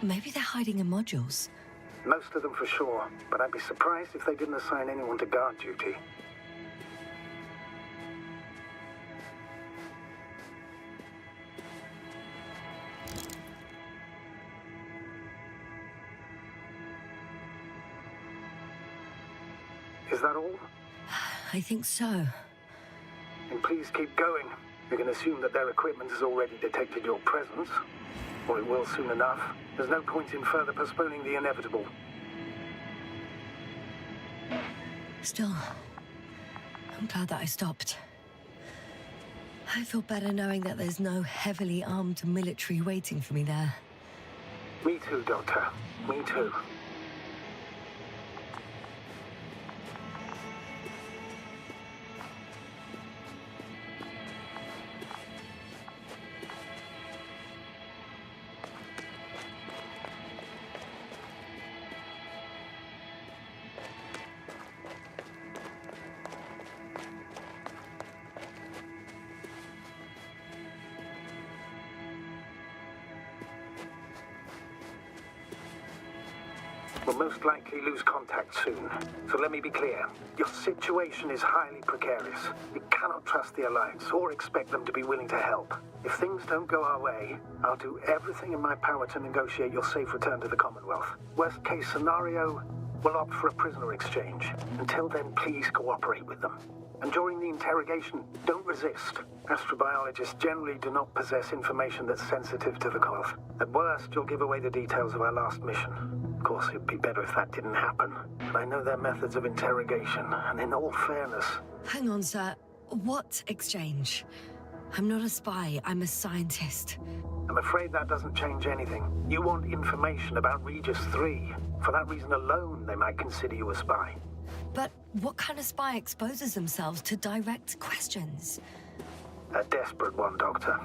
Maybe they're hiding in modules. Most of them for sure, but I'd be surprised if they didn't assign anyone to guard duty. Is that all? I think so. And please keep going. You can assume that their equipment has already detected your presence. Or it will soon enough. There's no point in further postponing the inevitable. Still, I'm glad that I stopped. I feel better knowing that there's no heavily armed military waiting for me there. Me too, Doctor. Me too. We'll most likely lose contact soon. So let me be clear. Your situation is highly precarious. You cannot trust the Alliance or expect them to be willing to help. If things don't go our way, I'll do everything in my power to negotiate your safe return to the Commonwealth. Worst case scenario, we'll opt for a prisoner exchange. Until then, please cooperate with them. And during the interrogation, don't resist. Astrobiologists generally do not possess information that's sensitive to the Commonwealth. At worst, you'll give away the details of our last mission. Of course, it'd be better if that didn't happen. But I know their methods of interrogation, and in all fairness... Hang on, sir. What exchange? I'm not a spy, I'm a scientist. I'm afraid that doesn't change anything. You want information about Regis 3. For that reason alone, they might consider you a spy. But what kind of spy exposes themselves to direct questions? A desperate one, Doctor.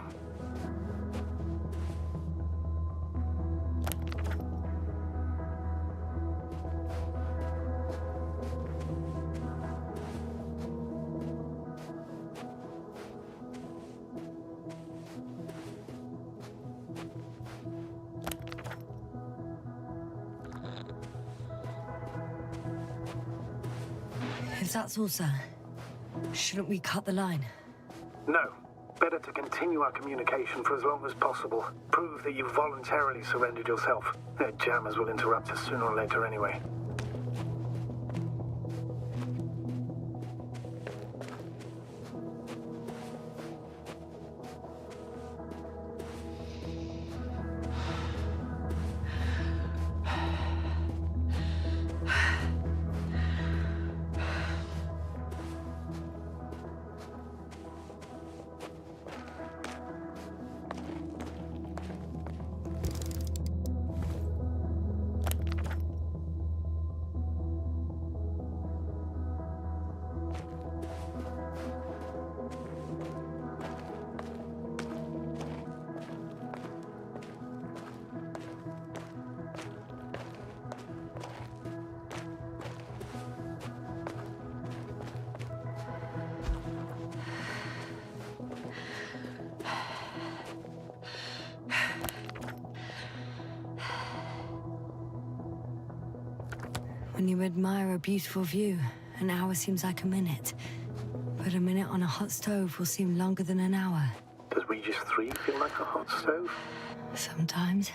If that's all, sir, shouldn't we cut the line? No. Better to continue our communication for as long as possible. Prove that you voluntarily surrendered yourself. Their jammers will interrupt us sooner or later anyway. When you admire a beautiful view, an hour seems like a minute. But a minute on a hot stove will seem longer than an hour. Does Regis 3 feel like a hot stove? Sometimes.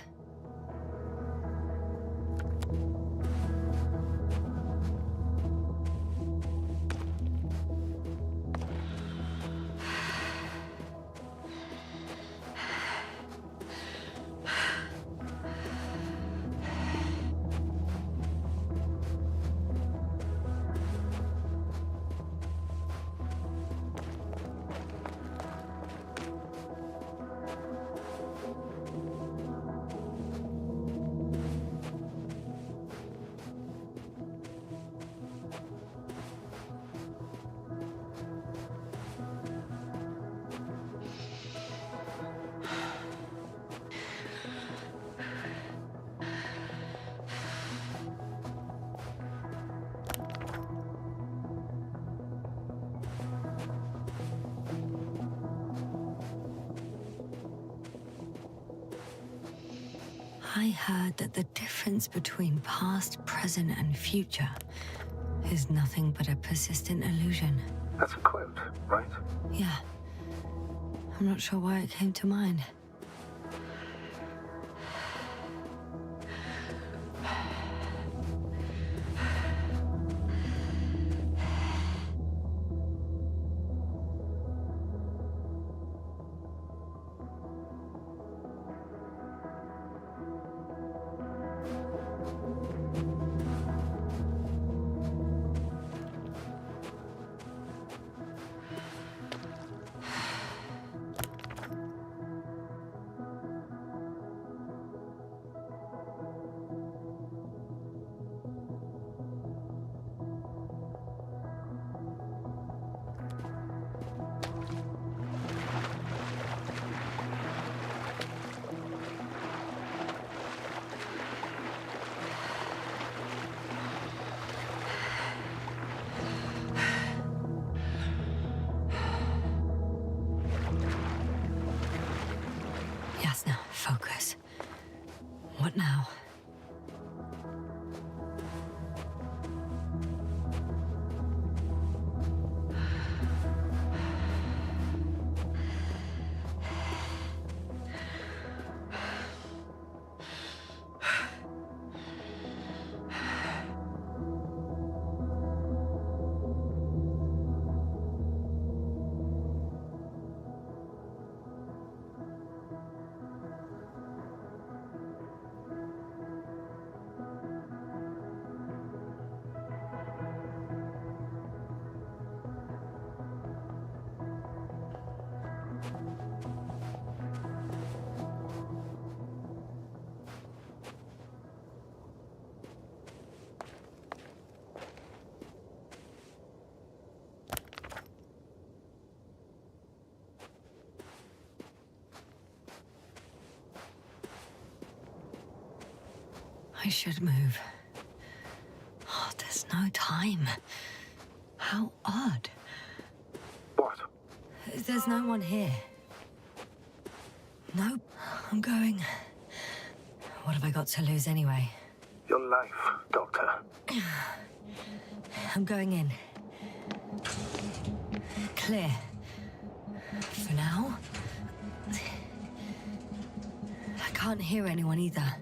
I heard that the difference between past, present, and future is nothing but a persistent illusion. That's a quote, right? Yeah. I'm not sure why it came to mind. Yasna, focus. What now? I should move. Oh, there's no time. How odd. What? There's no one here. Nope, I'm going. What have I got to lose anyway? Your life, Doctor. I'm going in. Clear. For now. I can't hear anyone either.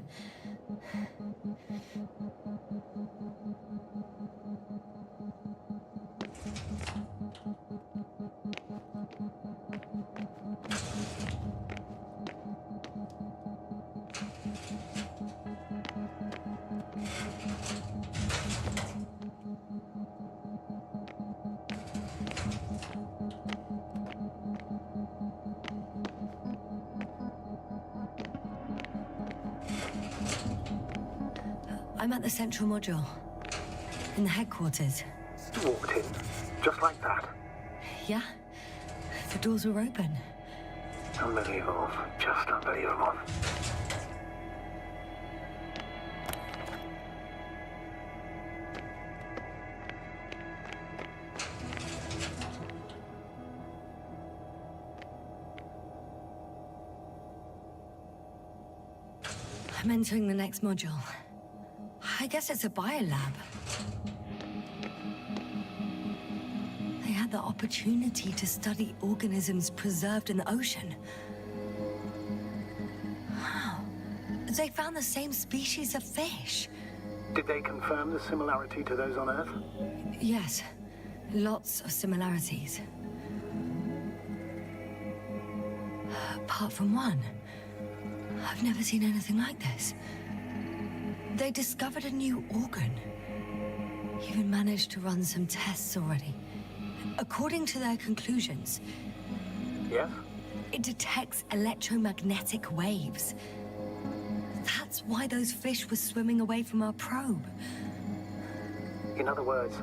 I'm at the central module. In the headquarters. You walked in, just like that. Yeah? The doors were open. Unbelievable. Just unbelievable. I'm entering the next module. I I guess it's a biolab. They had the opportunity to study organisms preserved in the ocean. Wow. They found the same species of fish. Did they confirm the similarity to those on Earth? Yes. Lots of similarities. Apart from one. I've never seen anything like this. They discovered a new organ. Even managed to run some tests already. According to their conclusions, Yes? it detects electromagnetic waves. That's why those fish were swimming away from our probe. In other words,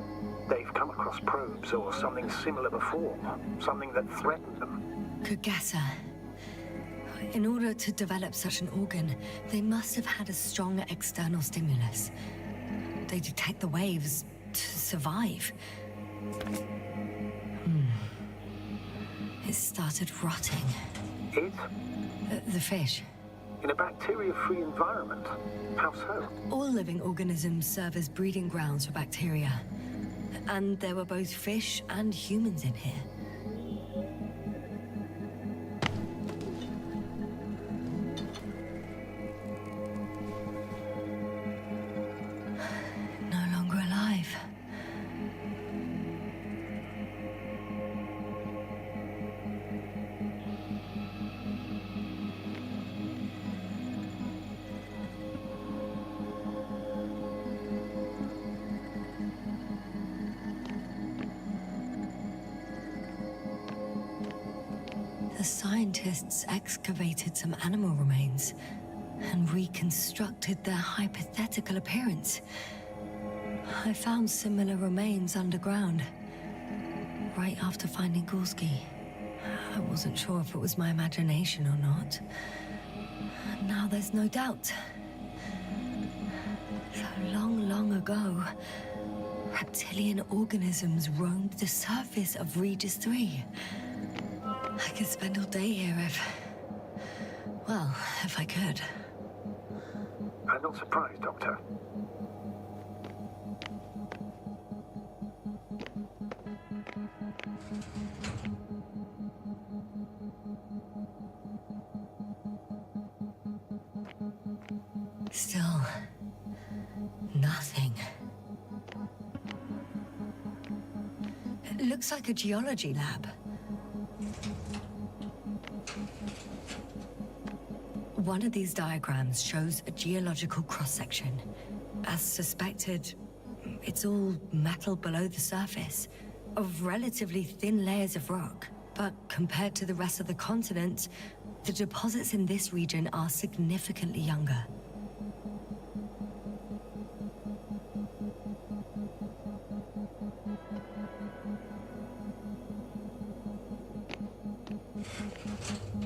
they've come across probes or something similar before. Something that threatened them. Good guesser. In order to develop such an organ, they must have had a strong external stimulus. They detect the waves to survive. It started rotting. It? The fish. In a bacteria-free environment? How so? All living organisms serve as breeding grounds for bacteria. And there were both fish and humans in here. No longer alive. The scientists excavated some animal remains and reconstructed their hypothetical appearance. I found similar remains underground, right after finding Gorski. I wasn't sure if it was my imagination or not. Now there's no doubt. So long ago, reptilian organisms roamed the surface of Regis 3. I could spend all day here if I could. I'm not surprised, Doctor. Still, nothing. It looks like a geology lab. One of these diagrams shows a geological cross-section. As suspected, it's all metal below the surface, of relatively thin layers of rock. But compared to the rest of the continent, the deposits in this region are significantly younger.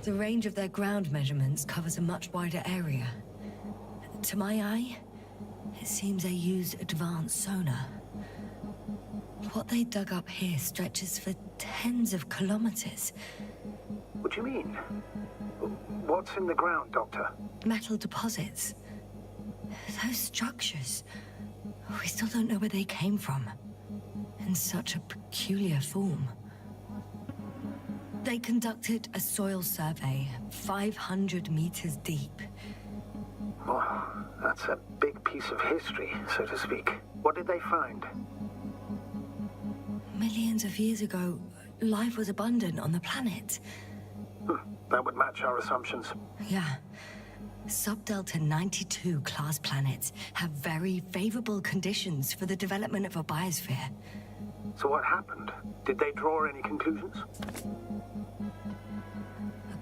The range of their ground measurements covers a much wider area. To my eye, it seems they used advanced sonar. What they dug up here stretches for tens of kilometers. What do you mean? What's in the ground, Doctor? Metal deposits. Those structures. We still don't know where they came from. In such a peculiar form. They conducted a soil survey 500 meters deep. Oh, that's a big piece of history, so to speak. What did they find? Millions of years ago, life was abundant on the planet. That would match our assumptions. Yeah. Subdelta 92 class planets have very favorable conditions for the development of a biosphere. So what happened? Did they draw any conclusions?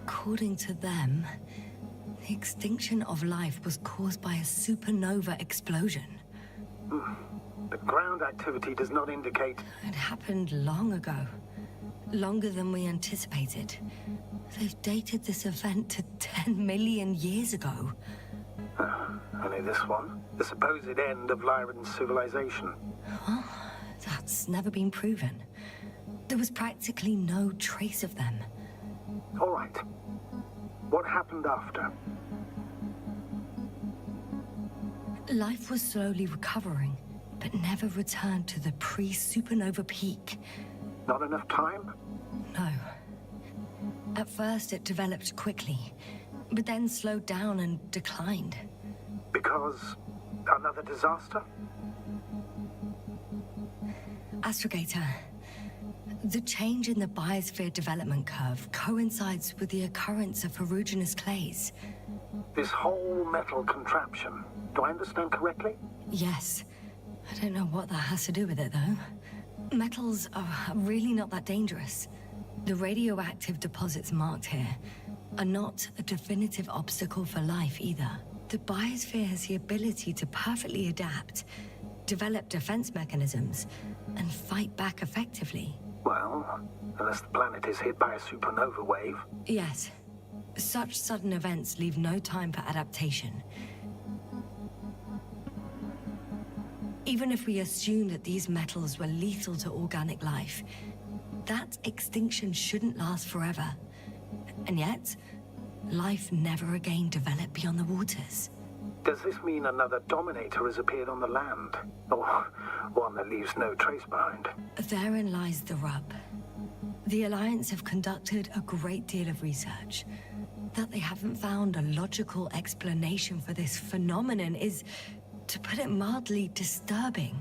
According to them, the extinction of life was caused by a supernova explosion. The ground activity does not indicate... It happened long ago. Longer than we anticipated. They've dated this event to 10 million years ago. Only this one? The supposed end of Lyran's civilization? Well, that's never been proven. There was practically no trace of them. All right. What happened after? Life was slowly recovering, but never returned to the pre-supernova peak. Not enough time? No. At first, it developed quickly, but then slowed down and declined. Because another disaster? Astrogator, the change in the biosphere development curve coincides with the occurrence of ferruginous clays. This whole metal contraption, do I understand correctly? Yes. I don't know what that has to do with it, though. Metals are really not that dangerous. The radioactive deposits marked here are not a definitive obstacle for life either. The biosphere has the ability to perfectly adapt, develop defense mechanisms, and fight back effectively. Well, unless the planet is hit by a supernova wave. Yes. Such sudden events leave no time for adaptation. Even if we assume that these metals were lethal to organic life, that extinction shouldn't last forever. And yet, life never again developed beyond the waters. Does this mean another Dominator has appeared on the land? Or one that leaves no trace behind? Therein lies the rub. The Alliance have conducted a great deal of research. That they haven't found a logical explanation for this phenomenon is, to put it mildly, disturbing.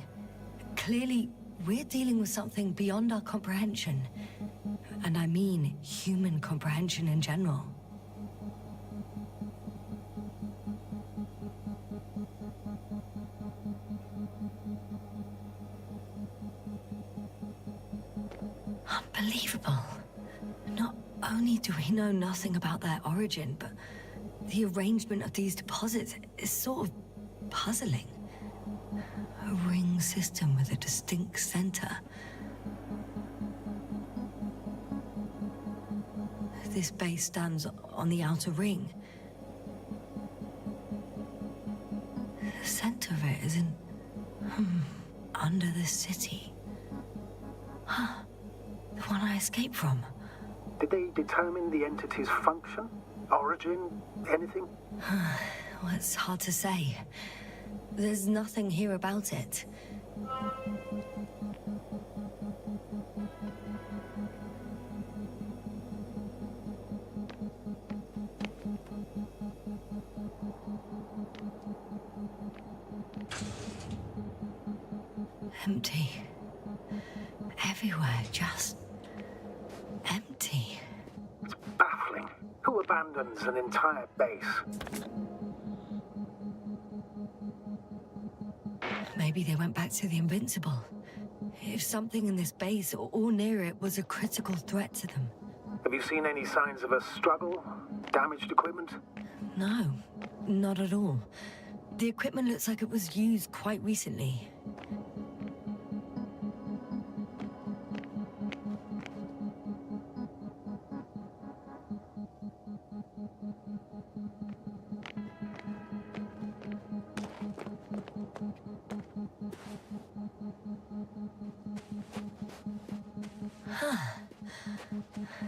Clearly, we're dealing with something beyond our comprehension. And I mean human comprehension in general. Unbelievable. Not only do we know nothing about their origin, but the arrangement of these deposits is sort of puzzling. A ring system with a distinct center. This base stands on the outer ring. The center of it is in... under the city. Huh. The one I escaped from. Did they determine the entity's function? Origin? Anything? Well, it's hard to say. There's nothing here about it. Empty. Everywhere, just empty. It's baffling. Who abandons an entire base? Maybe they went back to the Invincible. If something in this base or near it was a critical threat to them. Have you seen any signs of a struggle? Damaged equipment? No, not at all. The equipment looks like it was used quite recently.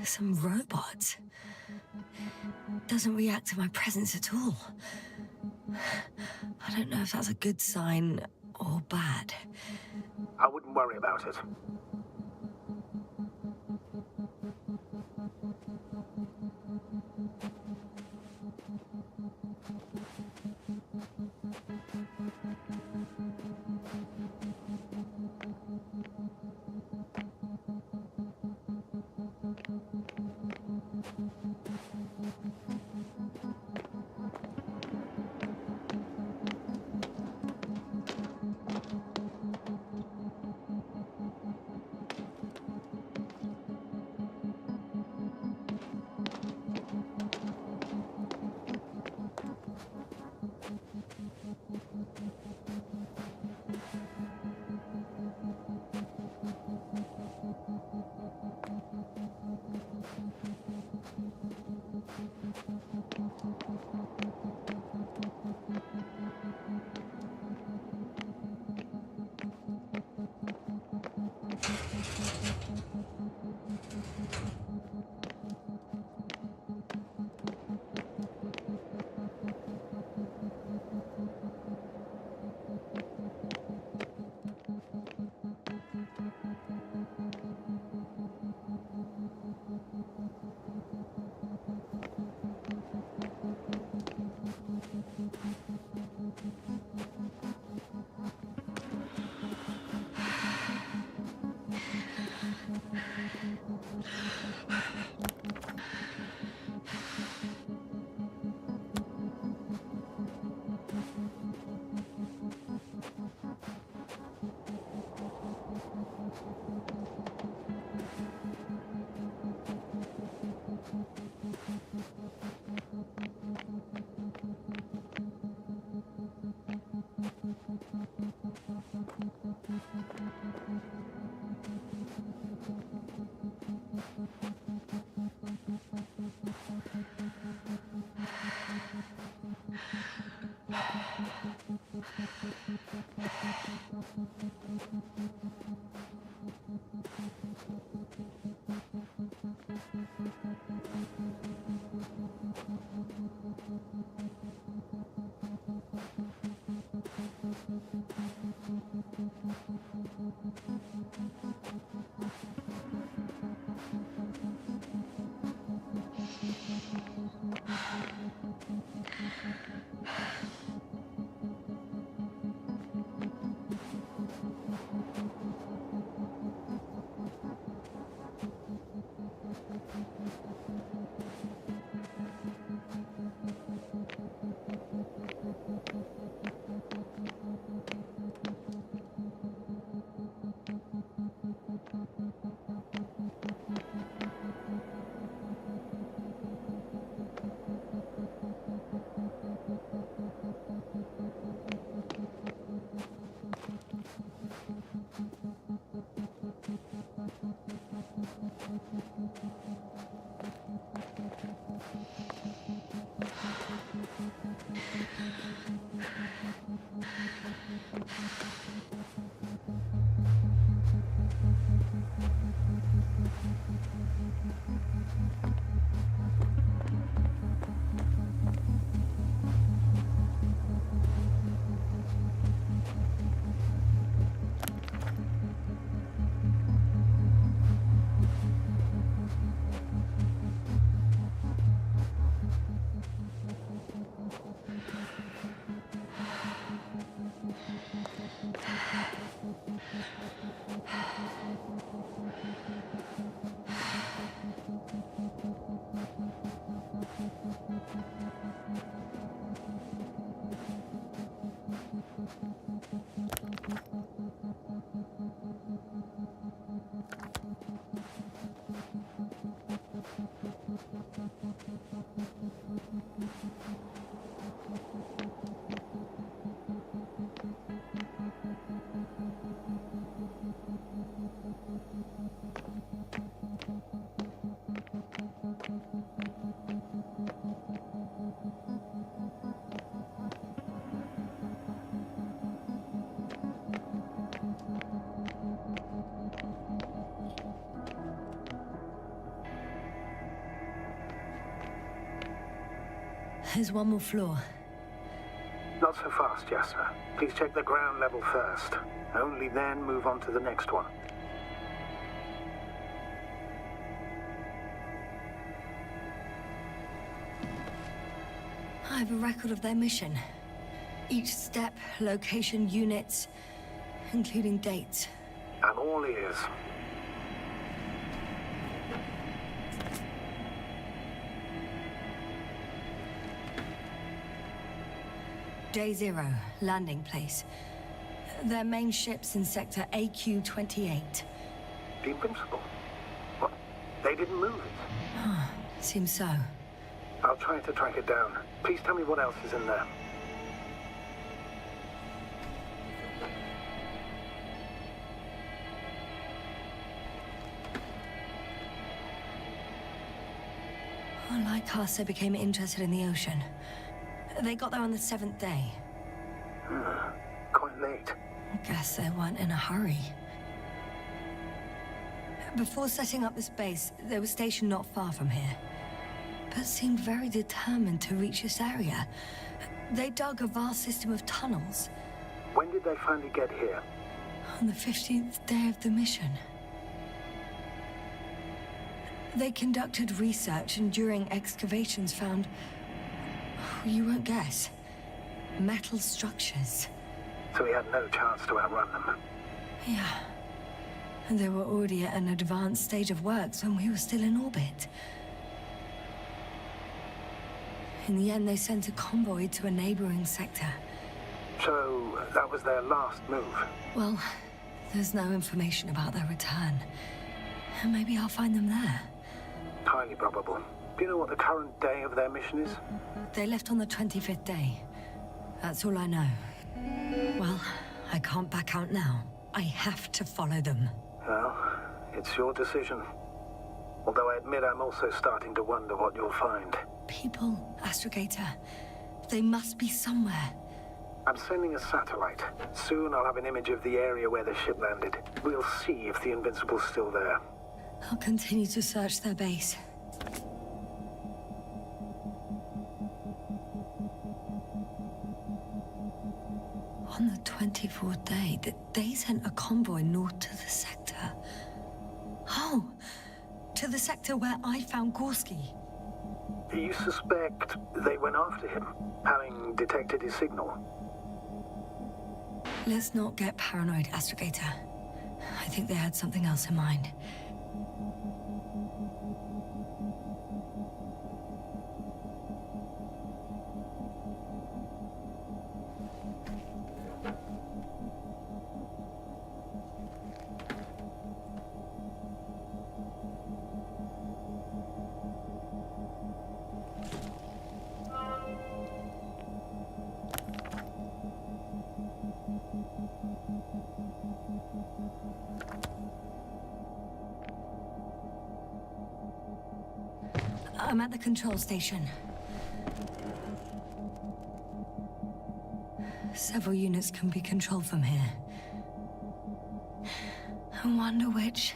Some robot. Doesn't react to my presence at all. I don't know if that's a good sign or bad. I wouldn't worry about it. There's one more floor. Not so fast, Yasser. Please check the ground level first. Only then move on to the next one. I have a record of their mission. Each step, location, units, including dates. I'm all ears. Day 0, landing place. Their main ship's in sector AQ-28. The Invincible? What? They didn't move it? Seems so. I'll try to track it down. Please tell me what else is in there. Well, like us, they became interested in the ocean. They got there on the 7th day. Quite late. Guess they weren't in a hurry. Before setting up this base, they were stationed not far from here, but seemed very determined to reach this area. They dug a vast system of tunnels. When did they finally get here? On the 15th day of the mission. They conducted research and during excavations found... you won't guess. Metal structures. So we had no chance to outrun them. Yeah. And they were already at an advanced stage of works when we were still in orbit. In the end, they sent a convoy to a neighboring sector. So, that was their last move? Well, there's no information about their return. Maybe I'll find them there. Highly probable. Do you know what the current day of their mission is? They left on the 25th day. That's all I know. Well, I can't back out now. I have to follow them. Well, it's your decision. Although I admit I'm also starting to wonder what you'll find. People, Astrogator. They must be somewhere. I'm sending a satellite. Soon I'll have an image of the area where the ship landed. We'll see if the Invincible's still there. I'll continue to search their base. On the 24th day, they sent a convoy north to the sector. Oh, to the sector where I found Gorski. You suspect they went after him, having detected his signal? Let's not get paranoid, Astrogator. I think they had something else in mind. I'm at the control station. Several units can be controlled from here. I wonder which...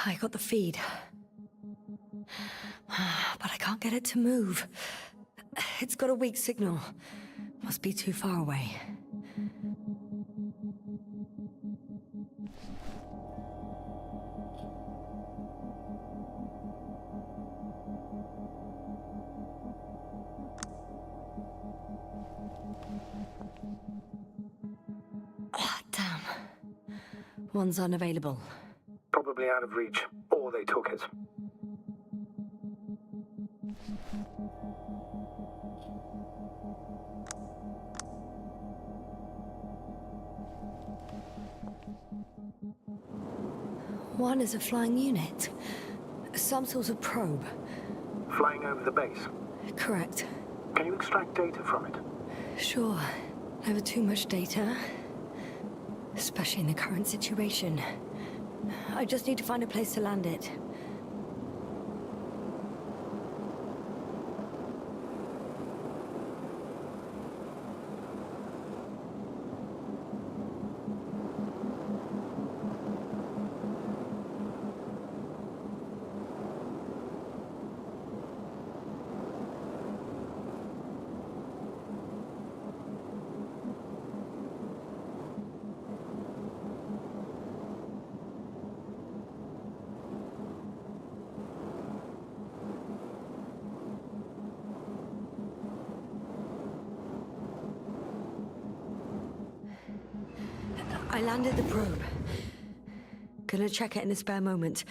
I got the feed. But I can't get it to move. It's got a weak signal. Must be too far away. Ah, damn. One's unavailable. Probably out of reach, or they took it. One is a flying unit. Some sort of probe. Flying over the base. Correct. Can you extract data from it? Sure. Never too much data. Especially in the current situation. I just need to find a place to land it. I landed the probe. Gonna check it in a spare moment.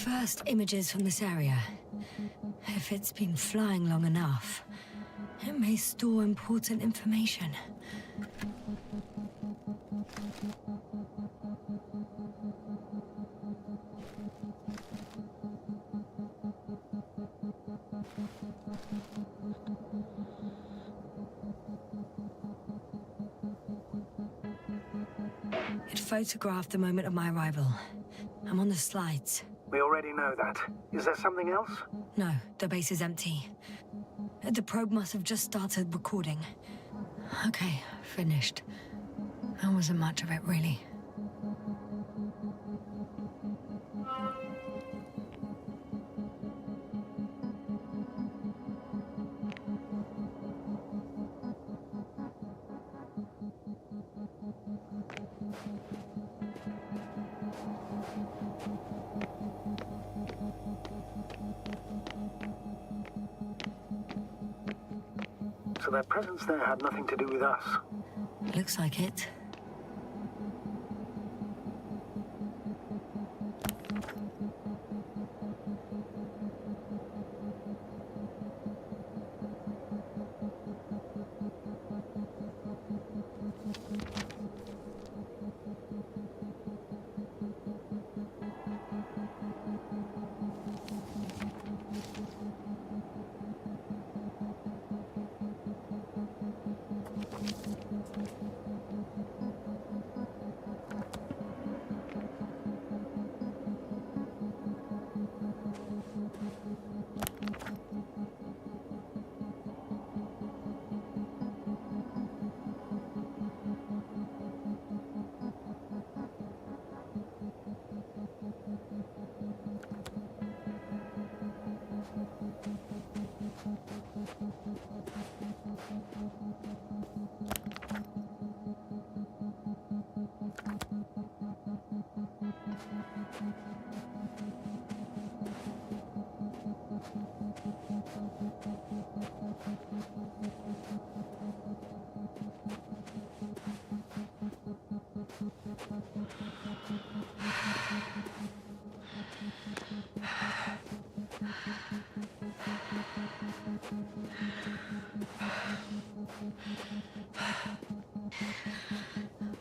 First images from this area. If it's been flying long enough, it may store important information. It photographed the moment of my arrival. I'm on the slides. We already know that. Is there something else? No, the base is empty. The probe must have just started recording. Okay, finished. There wasn't much of it, really. So their presence there had nothing to do with us. Looks like it.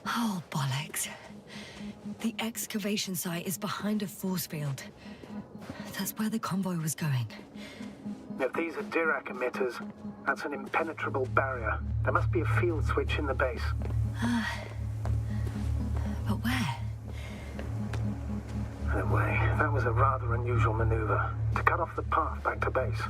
Oh, bollocks. The excavation site is behind a force field. That's where the convoy was going. If these are Dirac emitters, that's an impenetrable barrier. There must be a field switch in the base. But where? In a way, that was a rather unusual maneuver, to cut off the path back to base.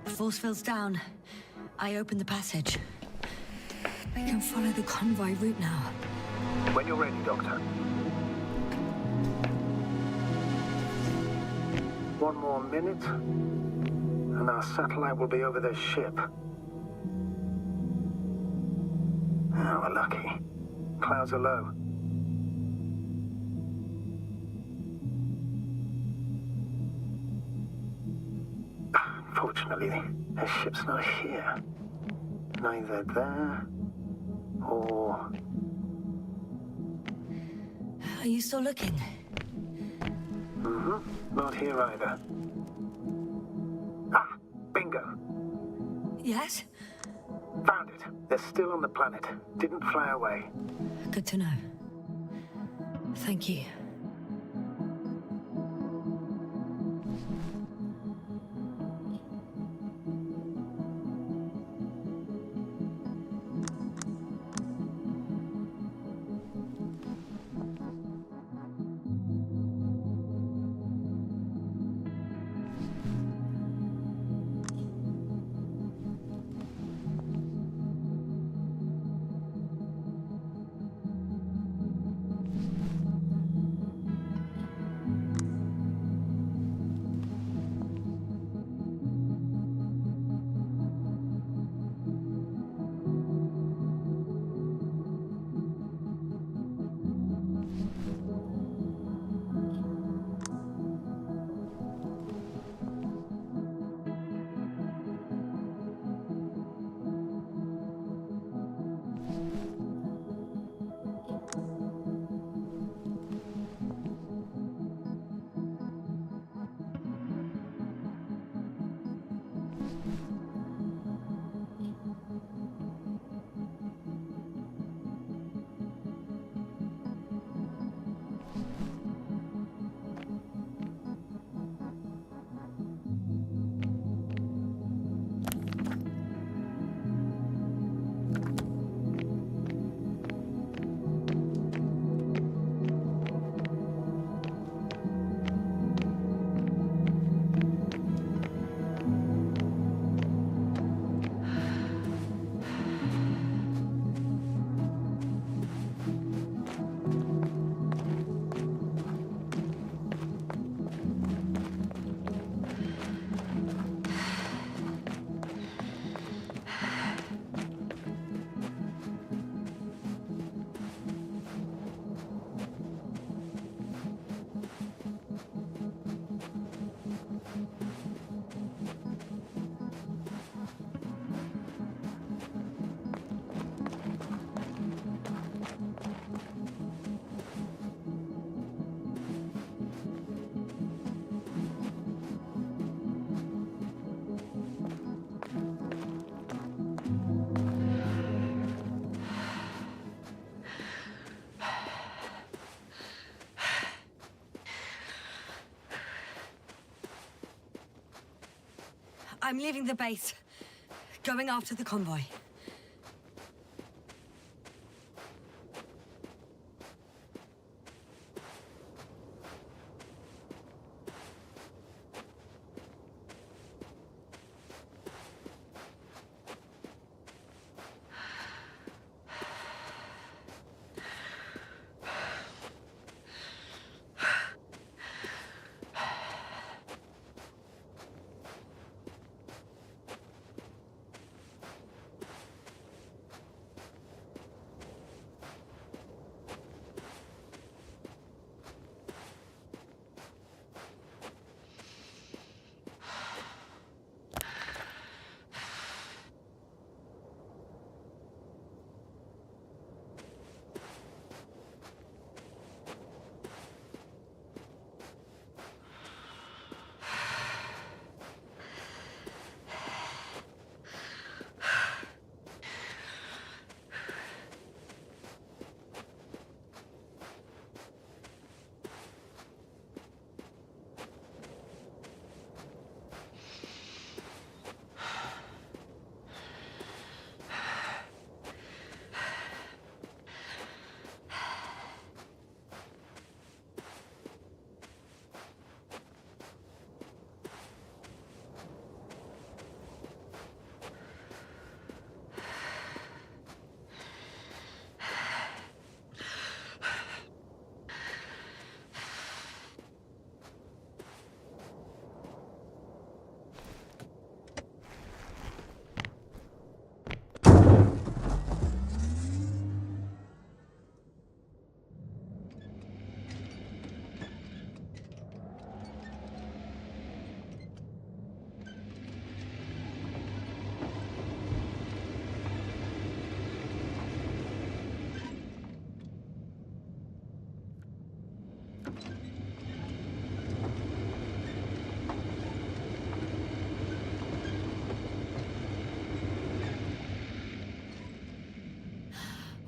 Force field's down. I opened the passage. We can follow the convoy route now. When you're ready, Doctor. One more minute, and our satellite will be over their ship. Oh, we're lucky. Clouds are low. Unfortunately, their ship's not here. Neither there or... Are you still looking? Not here either. Ah, bingo. Yes? Found it. They're still on the planet. Didn't fly away. Good to know. Thank you. I'm leaving the base. Going after the convoy.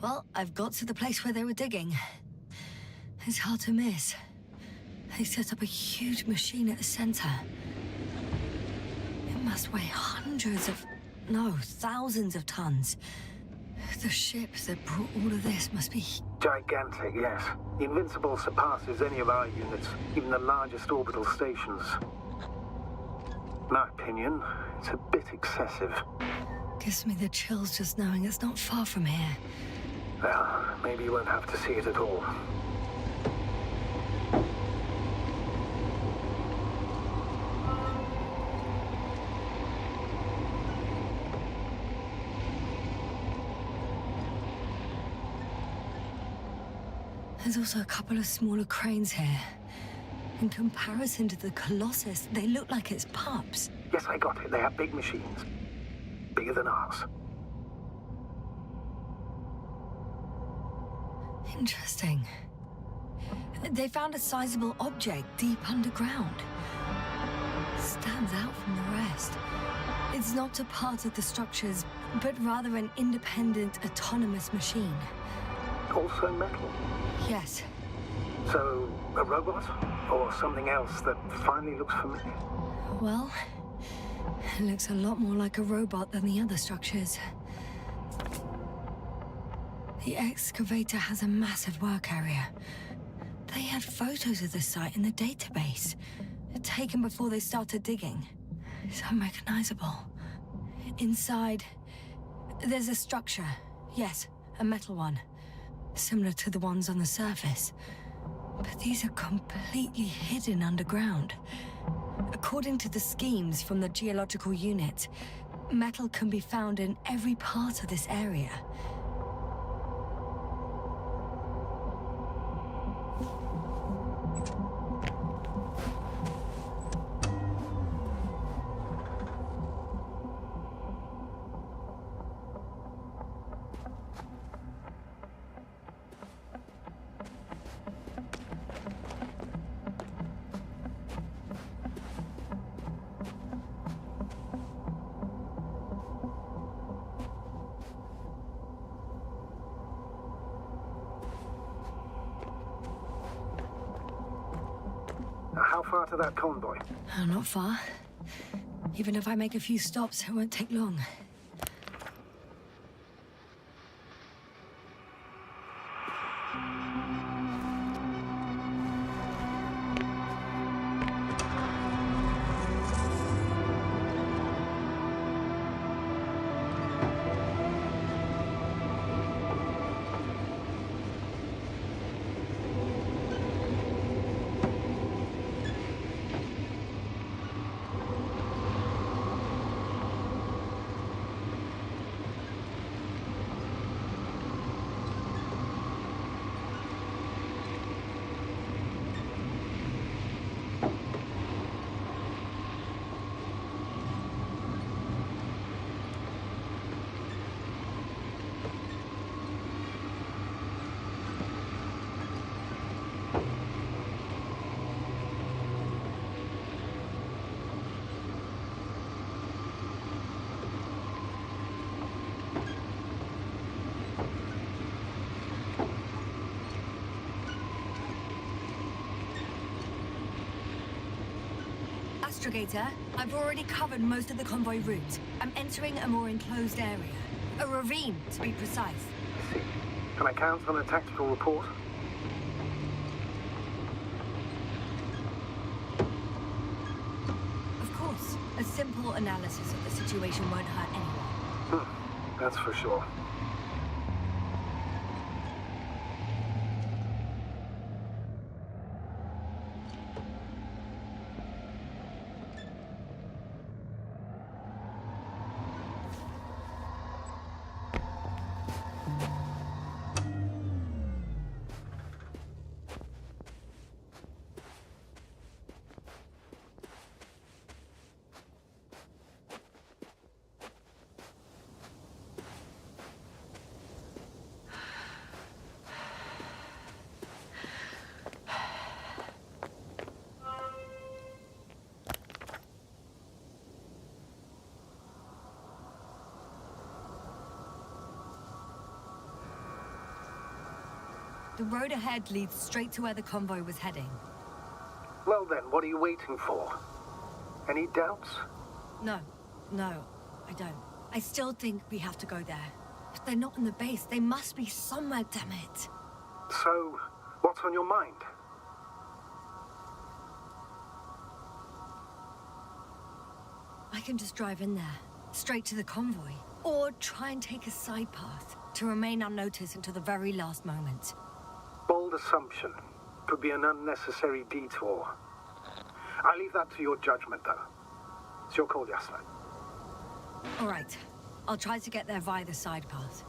Well, I've got to the place where they were digging. It's hard to miss. They set up a huge machine at the center. It must weigh hundreds of... no, thousands of tons. The ship that brought all of this must be... Gigantic, yes. The Invincible surpasses any of our units, even the largest orbital stations. In my opinion, it's a bit excessive. Gives me the chills just knowing it's not far from here. Well, maybe you won't have to see it at all. There's also a couple of smaller cranes here. In comparison to the Colossus, they look like it's pups. Yes, I got it. They have big machines. Bigger than ours. Interesting. They found a sizable object deep underground. Stands out from the rest. It's not a part of the structures, but rather an independent, autonomous machine. Also metal. Yes. So, a robot? Or something else that finally looks familiar? Well, it looks a lot more like a robot than the other structures. The excavator has a massive work area. They had photos of the site in the database, taken before they started digging. It's unrecognizable. Inside, there's a structure. Yes, a metal one. Similar to the ones on the surface. But these are completely hidden underground. According to the schemes from the geological unit, metal can be found in every part of this area. How far to that convoy? Oh, not far. Even if I make a few stops, it won't take long. Astrogator, I've already covered most of the convoy route. I'm entering a more enclosed area. A ravine, to be precise. I see. Can I count on a tactical report? Of course. A simple analysis of the situation won't hurt anyone. That's for sure. The road ahead leads straight to where the convoy was heading. Well then, what are you waiting for? Any doubts? No, I don't. I still think we have to go there. If they're not in the base, they must be somewhere, damn it. So, what's on your mind? I can just drive in there, straight to the convoy. Or try and take a side path to remain unnoticed until the very last moment. Bold assumption. Could be an unnecessary detour. I leave that to your judgment, though. It's your call, Yasna. All right. I'll try to get there via the side path.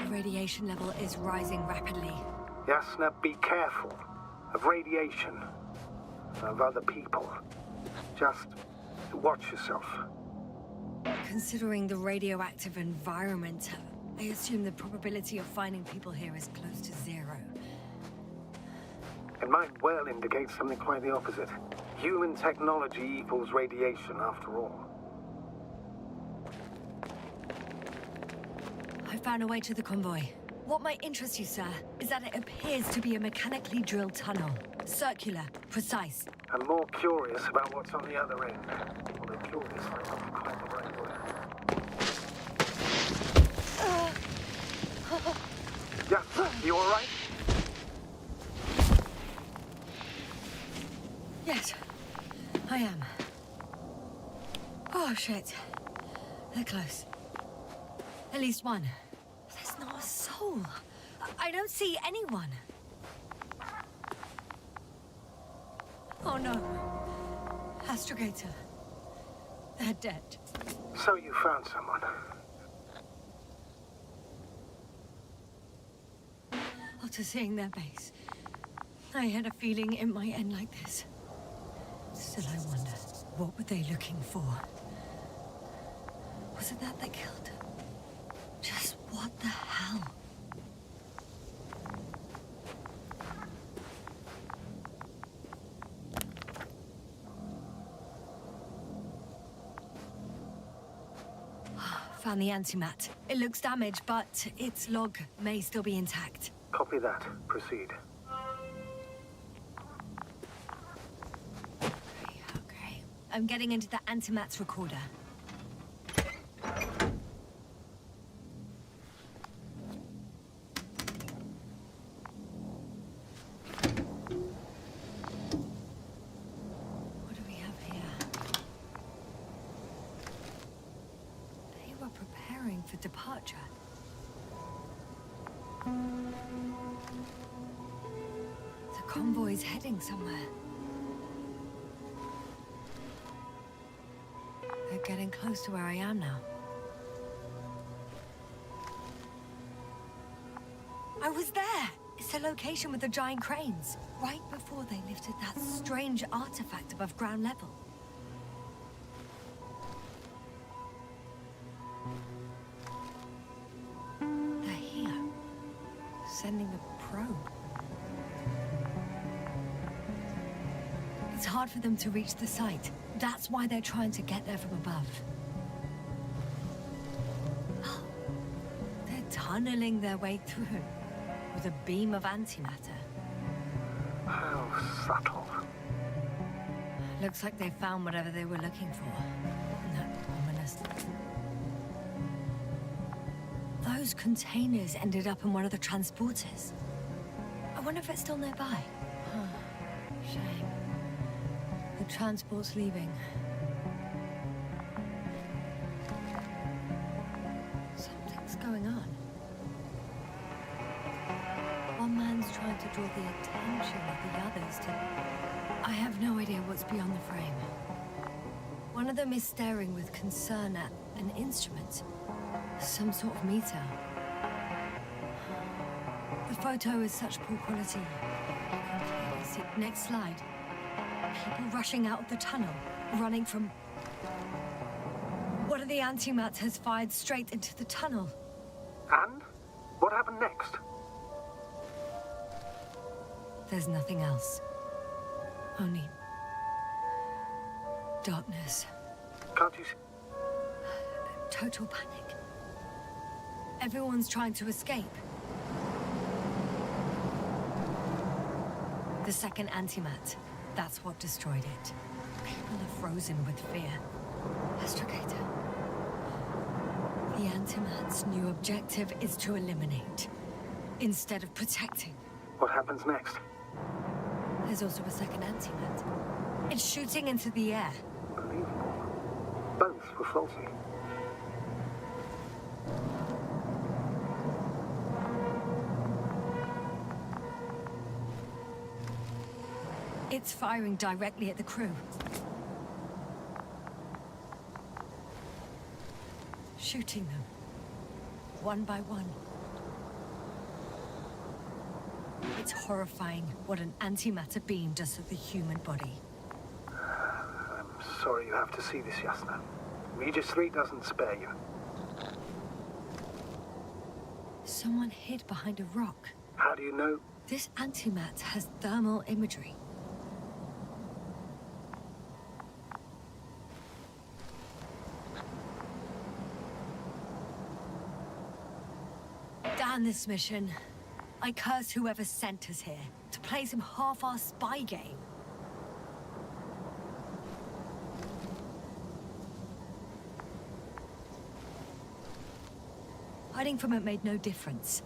Radiation level is rising rapidly. Yasna, be careful. Of radiation. Of other people. Just watch yourself. Considering the radioactive environment, I assume the probability of finding people here is close to zero. It might well indicate something quite the opposite. Human technology equals radiation, after all. I found a way to the convoy. What might interest you, sir, is that it appears to be a mechanically drilled tunnel. Circular, precise. I'm more curious about what's on the other end. Although curious might not be quite the right word. Yasna, you alright? Yes, I am. Oh, shit. They're close. At least one. There's not a soul. I don't see anyone. Oh no. Astrogator. They're dead. So you found someone. After seeing their base, I had a feeling it might end like this. Still, I wonder, what were they looking for? Was it that killed him? Just what the hell? Found the antimat. It looks damaged, but its log may still be intact. Copy that. Proceed. Okay. I'm getting into the antimat's recorder. What do we have here? They were preparing for departure. The convoy's heading somewhere. They're getting close to where I am now. I was there! It's the location with the giant cranes. Right before they lifted that strange artifact above ground level. They're here. Sending a probe. It's hard for them to reach the site. That's why they're trying to get there from above. They're tunneling their way through with a beam of antimatter. How subtle. Looks like they found whatever they were looking for. That ominous. Those containers ended up in one of the transporters. I wonder if it's still nearby. Shame. The transport's leaving. Something's going on. One man's trying to draw the attention of the others to... I have no idea what's beyond the frame. One of them is staring with concern at an instrument. Some sort of meter. The photo is such poor quality. You can clearly see. Next slide. People rushing out of the tunnel, running from... One of the antimats has fired straight into the tunnel. And? What happened next? There's nothing else. Only... darkness. Can't you see? Total panic. Everyone's trying to escape. The second antimat. That's what destroyed it. People are frozen with fear. Astrogator. The antimat's new objective is to eliminate, instead of protecting. What happens next? There's also a second antimat. It's shooting into the air. Unbelievable. Both were faulty. It's firing directly at the crew. Shooting them. One by one. It's horrifying what an antimatter beam does to the human body. I'm sorry you have to see this, Yasna. Regis 3 doesn't spare you. Someone hid behind a rock. How do you know? This antimat has thermal imagery. Damn this mission. I curse whoever sent us here to play some half-assed spy game. Hiding from it made no difference.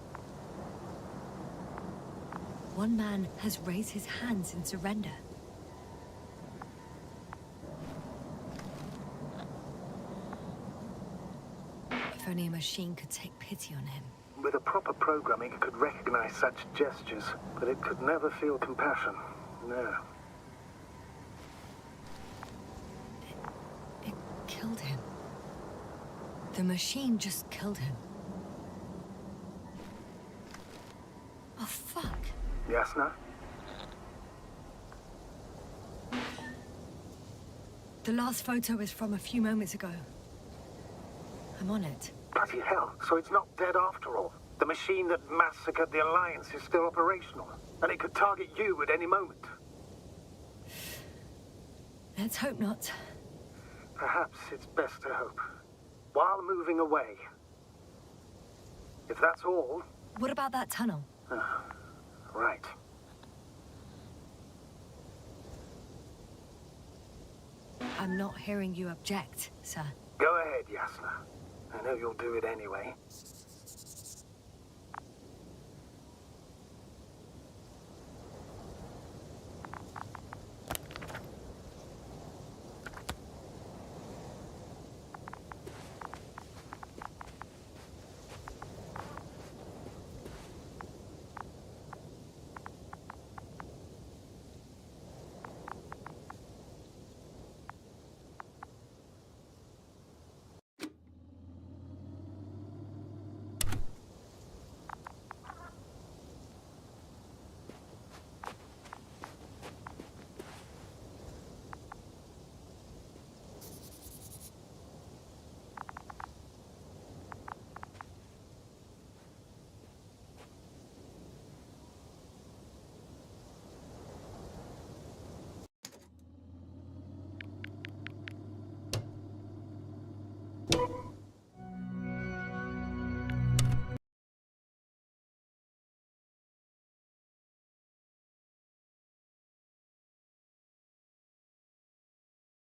One man has raised his hands in surrender. If only a machine could take pity on him. With a proper programming, it could recognize such gestures, but it could never feel compassion. No. It killed him. The machine just killed him. Oh, fuck. Yasna? The last photo is from a few moments ago. I'm on it. Bloody hell, so it's not dead after all. The machine that massacred the Alliance is still operational, and it could target you at any moment. Let's hope not. Perhaps it's best to hope. While moving away. If that's all... What about that tunnel? Right. I'm not hearing you object, sir. Go ahead, Yasna. I know you'll do it anyway.